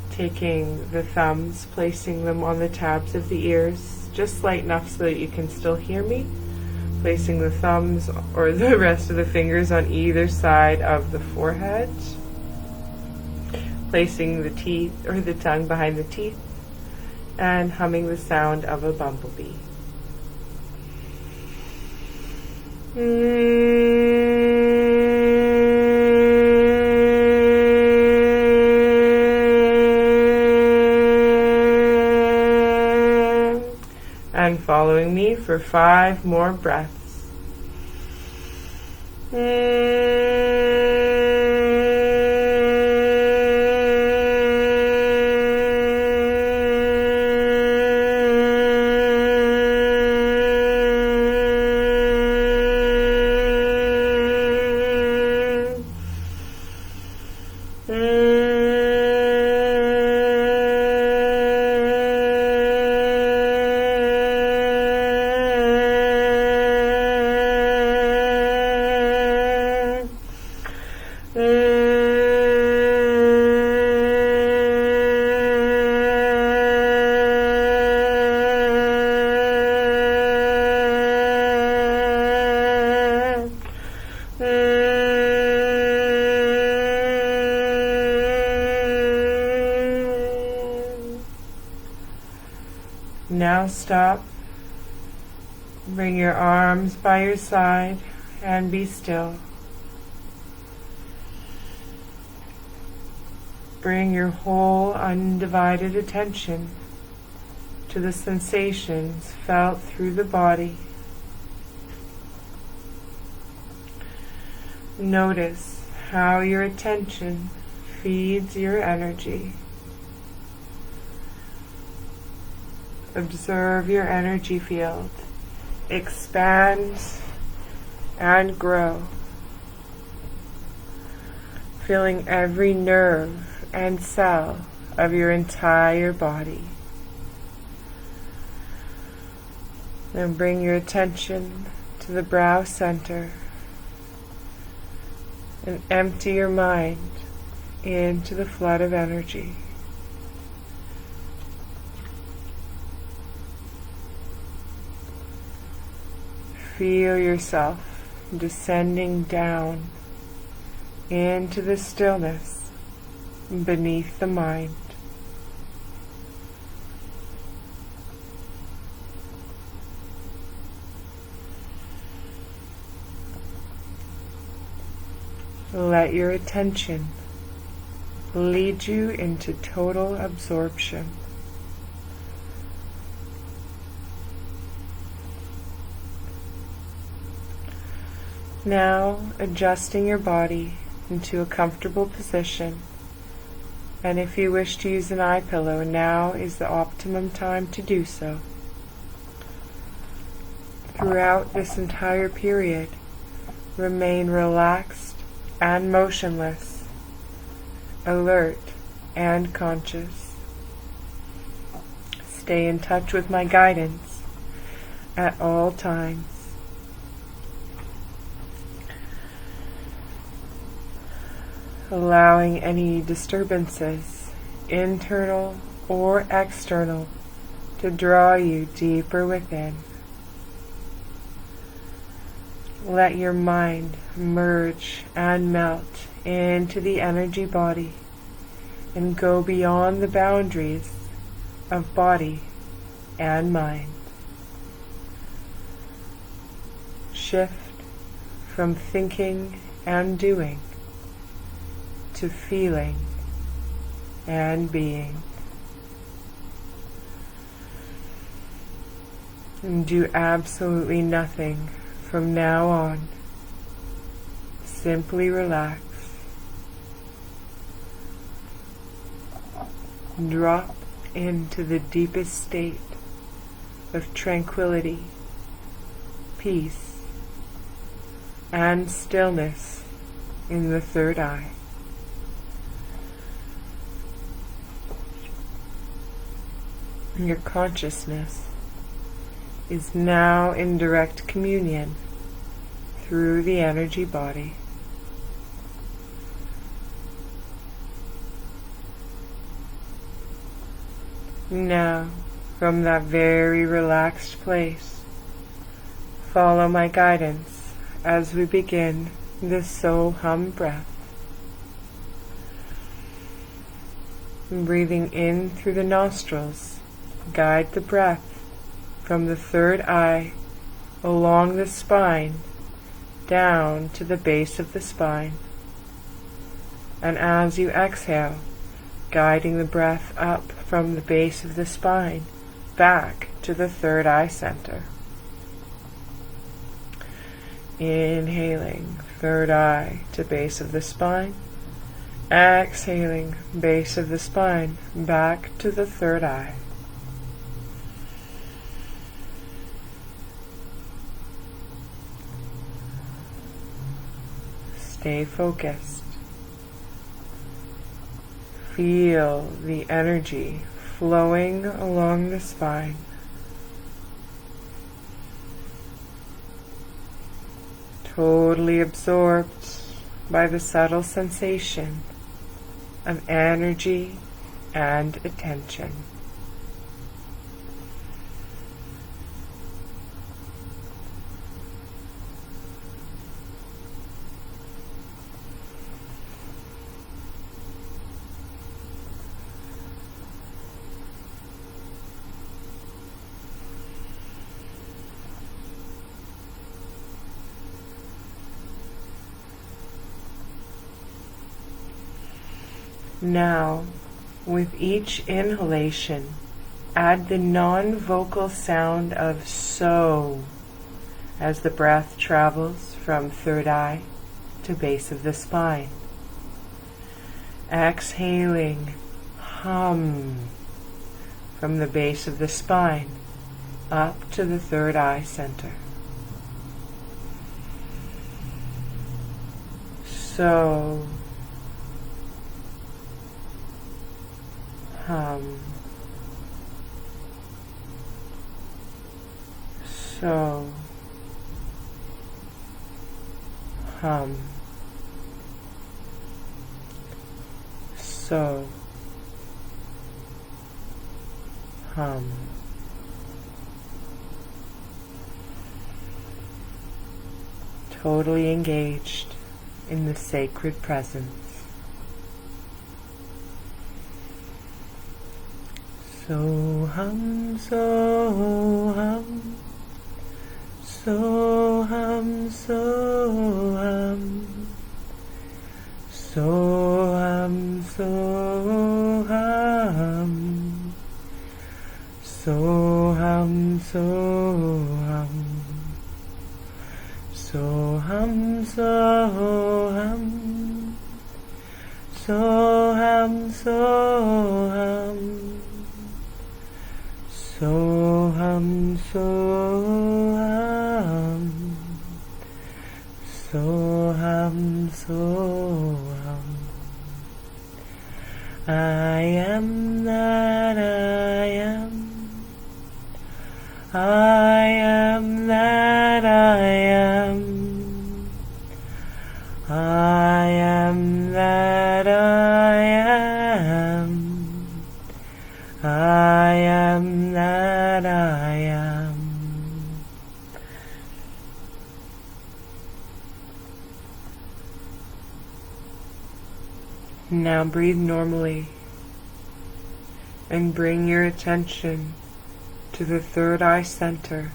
Taking the thumbs, placing them on the tabs of the ears, just light enough so that you can still hear me. Placing the thumbs or the rest of the fingers on either side of the forehead. Placing the teeth or the tongue behind the teeth. And humming the sound of a bumblebee. and following me for 5 more breaths. Now stop. Bring your arms by your side and be still. Bring your whole undivided attention to the sensations felt through the body. Notice how your attention feeds your energy. Observe your energy field expand and grow, filling every nerve and cell of your entire body. Then bring your attention to the brow center and empty your mind into the flood of energy. Feel yourself descending down into the stillness beneath the mind. Let your attention lead you into total absorption. Now adjusting your body into a comfortable position, and if you wish to use an eye pillow, now is the optimum time to do so. Throughout this entire period, remain relaxed and motionless, alert and conscious. Stay in touch with my guidance at all times. Allowing any disturbances, internal or external, to draw you deeper within. Let your mind merge and melt into the energy body and go beyond the boundaries of body and mind. Shift from thinking and doing to feeling and being. And do absolutely nothing from now on. Simply relax. Drop into the deepest state of tranquility, peace, and stillness in the third eye. Your consciousness is now in direct communion through the energy body. Now, from that very relaxed place, follow my guidance as we begin this soul hum breath. Breathing in through the nostrils, guide the breath from the third eye along the spine down to the base of the spine. And as you exhale, guiding the breath up from the base of the spine back to the third eye center. Inhaling, third eye to base of the spine. Exhaling, base of the spine, back to the third eye. Stay focused. Feel the energy flowing along the spine. Totally absorbed by the subtle sensation of energy and attention. Now, with each inhalation, add the non-vocal sound of so as the breath travels from third eye to base of the spine. Exhaling, hum from the base of the spine up to the third eye center. So, hum, so, hum, so, hum. Totally engaged in the sacred presence. So hum, so hum, so hum, so hum, so hum, so hum, so hum, so hum, so hum, so hum, so hum, so hum. So hum, so hum, so hum, so hum. I am that I am. I am that I am. I am that I am. I am that I am. Now breathe normally and bring your attention to the third eye center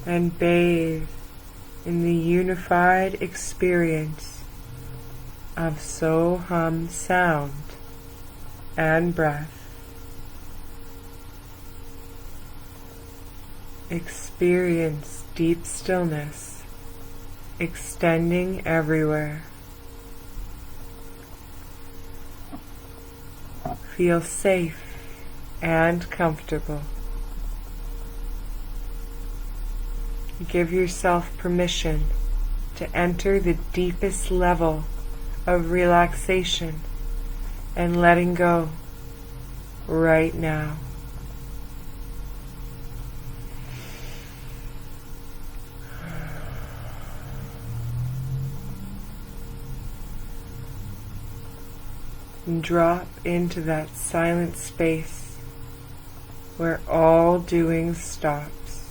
and bathe in the unified experience of so hum sound and breath. Experience deep stillness extending everywhere. Feel safe and comfortable. Give yourself permission to enter the deepest level of relaxation and letting go right now. And drop into that silent space where all doing stops.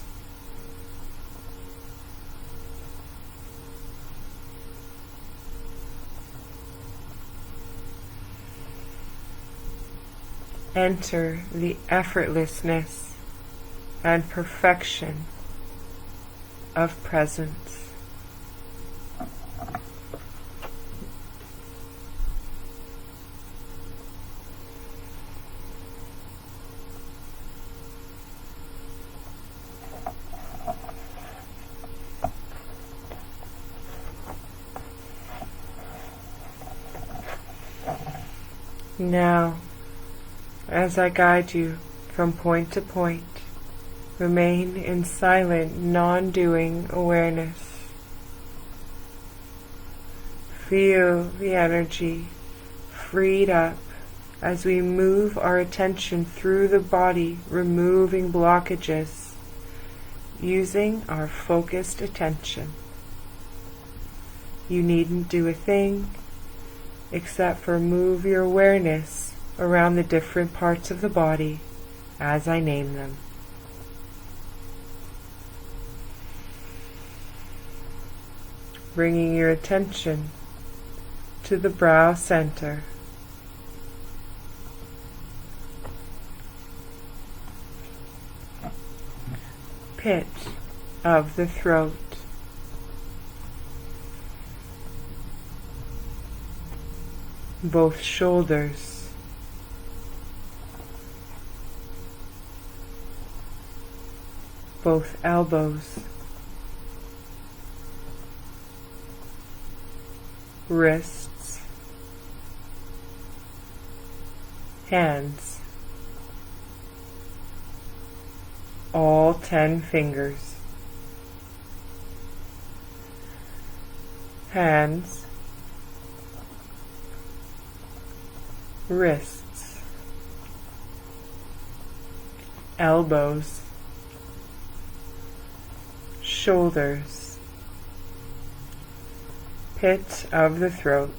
Enter the effortlessness and perfection of presence. Now, as I guide you from point to point, remain in silent, non-doing awareness. Feel the energy freed up as we move our attention through the body, removing blockages, using our focused attention. You needn't do a thing except for move your awareness around the different parts of the body as I name them. Bringing your attention to the brow center. Pit of the throat. Both shoulders. Both elbows. Wrists. Hands. All 10 fingers. Hands. Wrists. Elbows. Shoulders. Pit of the throat.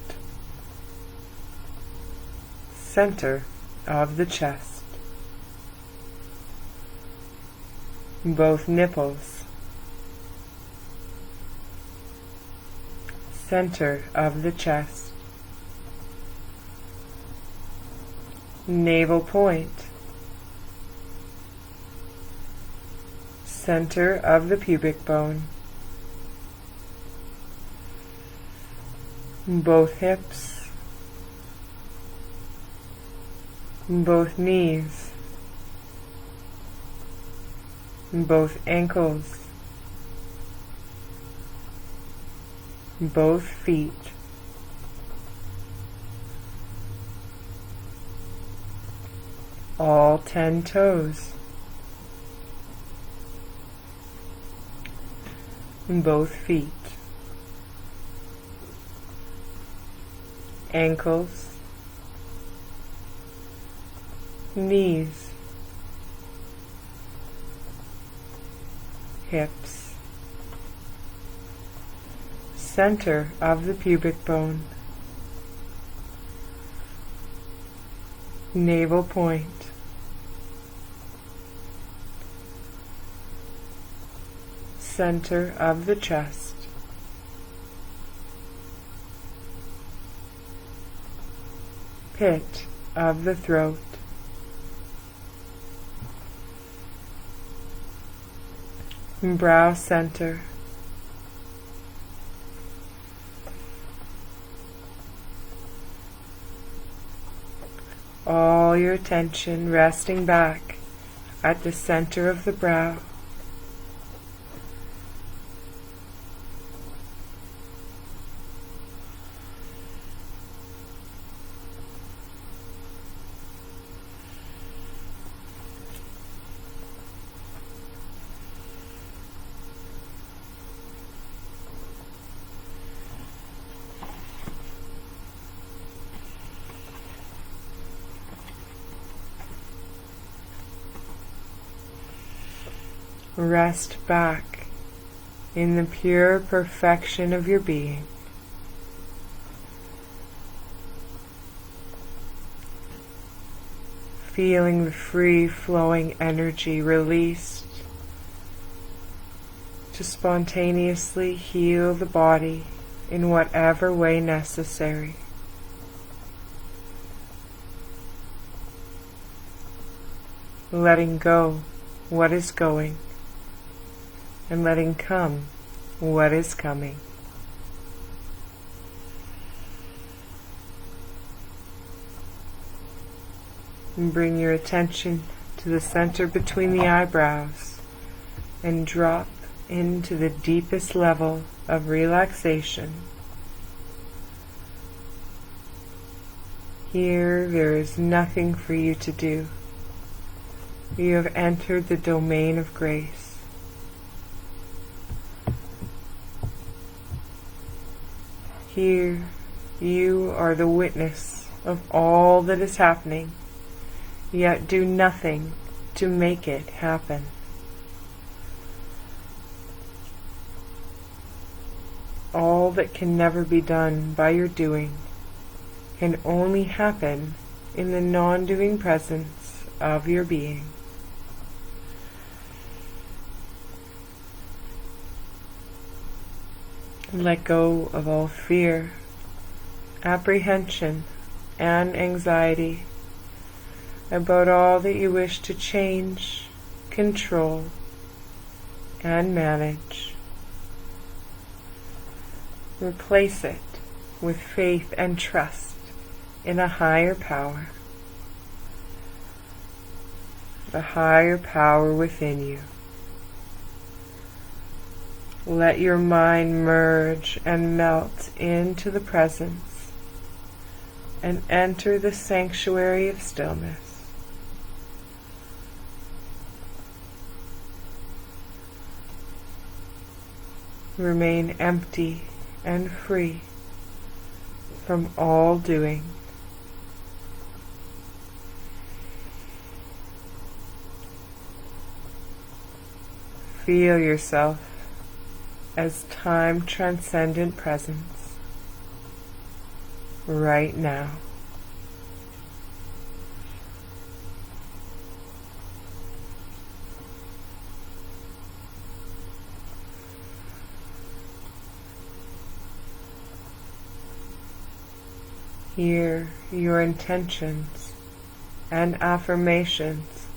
Center of the chest. Both nipples. Center of the chest. Navel point. Center of the pubic bone. Both hips. Both knees. Both ankles. Both feet. All 10 toes. Both feet. Ankles. Knees. Hips. Center of the pubic bone. Navel point. Center of the chest. Pit of the throat. Brow center. All your attention resting back at the center of the brow. Rest back in the pure perfection of your being. Feeling the free-flowing energy released to spontaneously heal the body in whatever way necessary. Letting go what is going, and letting come what is coming. And bring your attention to the center between the eyebrows and drop into the deepest level of relaxation. Here there is nothing for you to do. You have entered the domain of grace. Here you are the witness of all that is happening, yet do nothing to make it happen. All that can never be done by your doing can only happen in the non-doing presence of your being. Let go of all fear, apprehension, and anxiety about all that you wish to change, control, and manage. Replace it with faith and trust in a higher power, the higher power within you. Let your mind merge and melt into the presence and enter the sanctuary of stillness. Remain empty and free from all doing. Feel yourself as time-transcendent presence right now. Here, your intentions and affirmations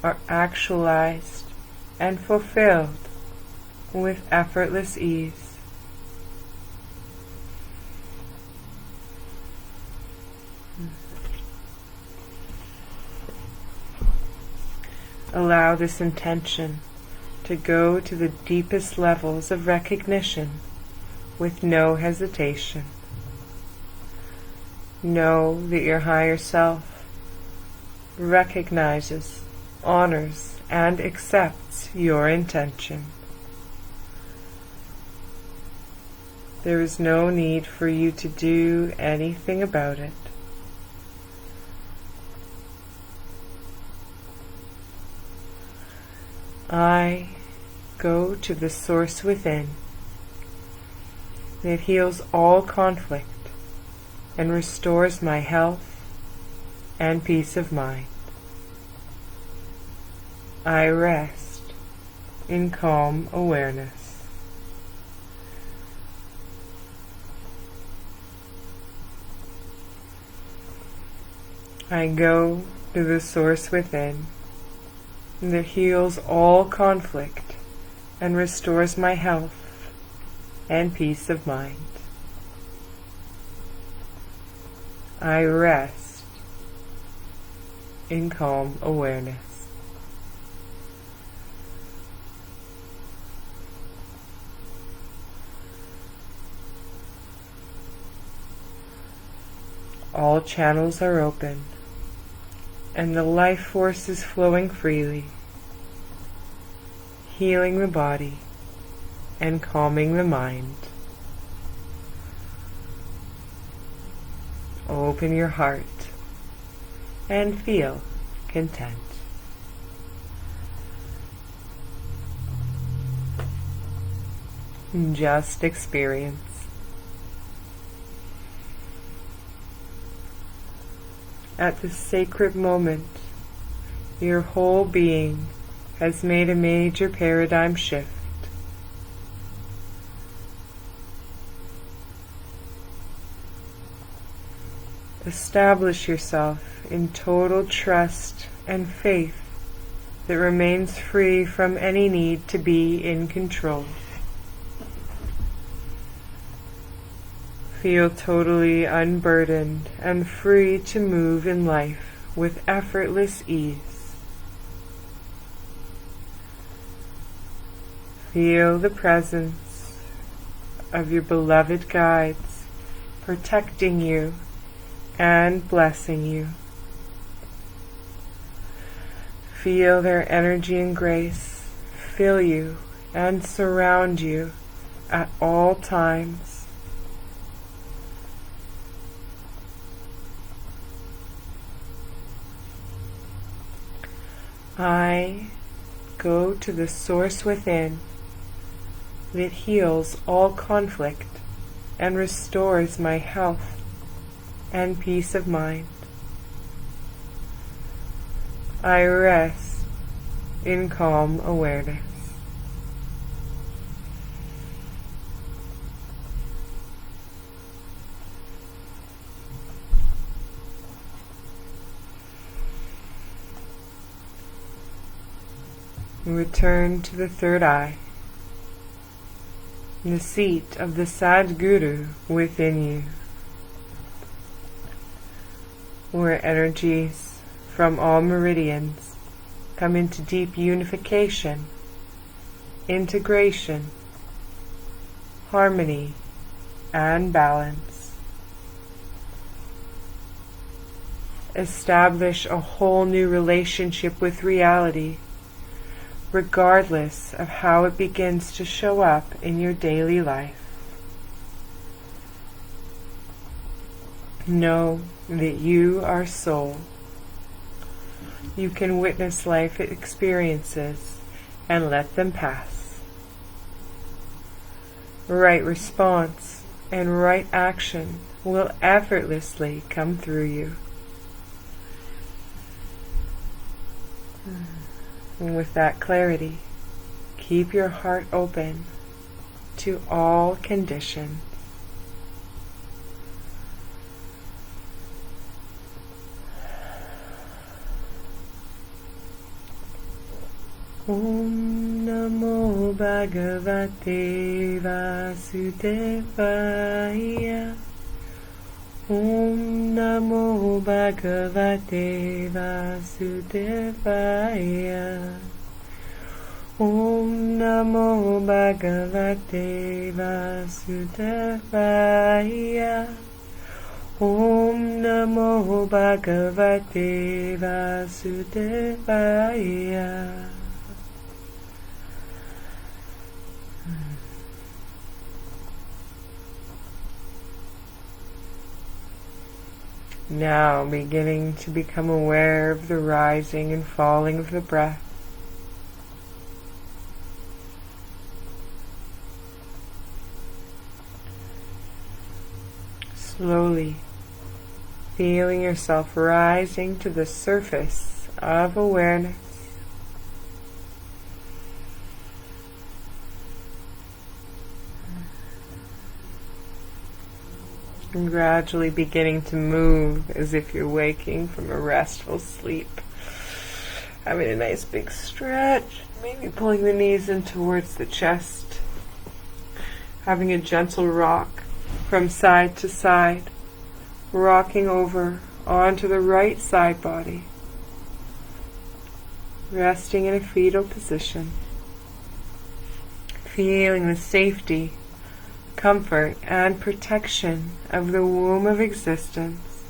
are actualized and fulfilled with effortless ease. Allow this intention to go to the deepest levels of recognition with no hesitation. Know that your higher self recognizes, honors, and accepts your intention. There is no need for you to do anything about it. I go to the source within that heals all conflict and restores my health and peace of mind. I rest in calm awareness. I go to the source within that heals all conflict and restores my health and peace of mind. I rest in calm awareness. All channels are open, and the life force is flowing freely, healing the body and calming the mind. Open your heart and feel content. Just experience. At this sacred moment, your whole being has made a major paradigm shift. Establish yourself in total trust and faith that remains free from any need to be in control. Feel totally unburdened and free to move in life with effortless ease. Feel the presence of your beloved guides protecting you and blessing you. Feel their energy and grace fill you and surround you at all times. I go to the source within that heals all conflict and restores my health and peace of mind. I rest in calm awareness. Return to the third eye, the seat of the Sadguru within you, where energies from all meridians come into deep unification, integration, harmony, and balance. Establish a whole new relationship with reality, regardless of how it begins to show up in your daily life. Know that you are soul. You can witness life experiences and let them pass. Right response and right action will effortlessly come through you. And with that clarity, keep your heart open to all conditions. Om Namo Bhagavate Vasudevaya. Om Namo Bhagavate Vasudevaya. Om Namo Bhagavate Vasudevaya. Om Namo Bhagavate Vasudevaya. Now beginning to become aware of the rising and falling of the breath. Slowly feeling yourself rising to the surface of awareness. And gradually beginning to move as if you're waking from a restful sleep. Having a nice big stretch, maybe pulling the knees in towards the chest. Having a gentle rock from side to side, rocking over onto the right side body. Resting in a fetal position. Feeling the safety, comfort, and protection of the womb of existence.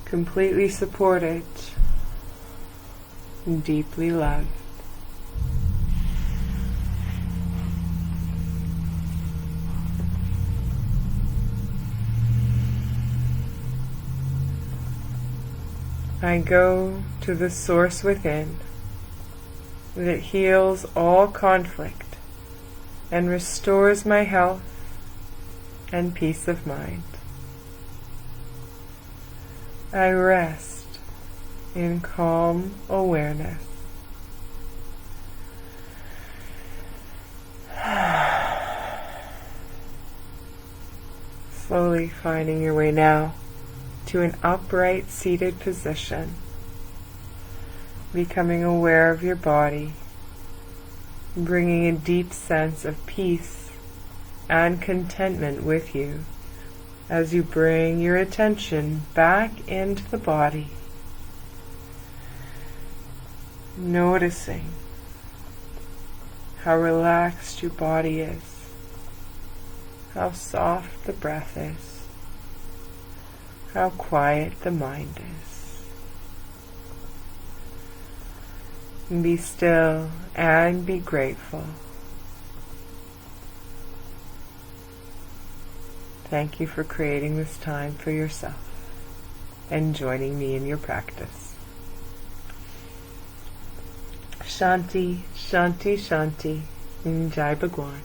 Completely supported, and deeply loved. I go to the source within that heals all conflict and restores my health and peace of mind. I rest in calm awareness. Slowly finding your way now to an upright seated position, becoming aware of your body, bringing a deep sense of peace and contentment with you as you bring your attention back into the body, noticing how relaxed your body is, how soft the breath is. how quiet the mind is. And be still and be grateful. Thank you for creating this time for yourself and joining me in your practice. Shanti, Shanti, Shanti, Jai Bhagwan.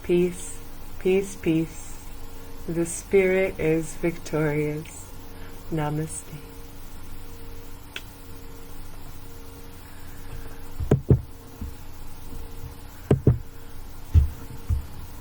Peace, peace, peace. The Spirit is victorious. Namaste.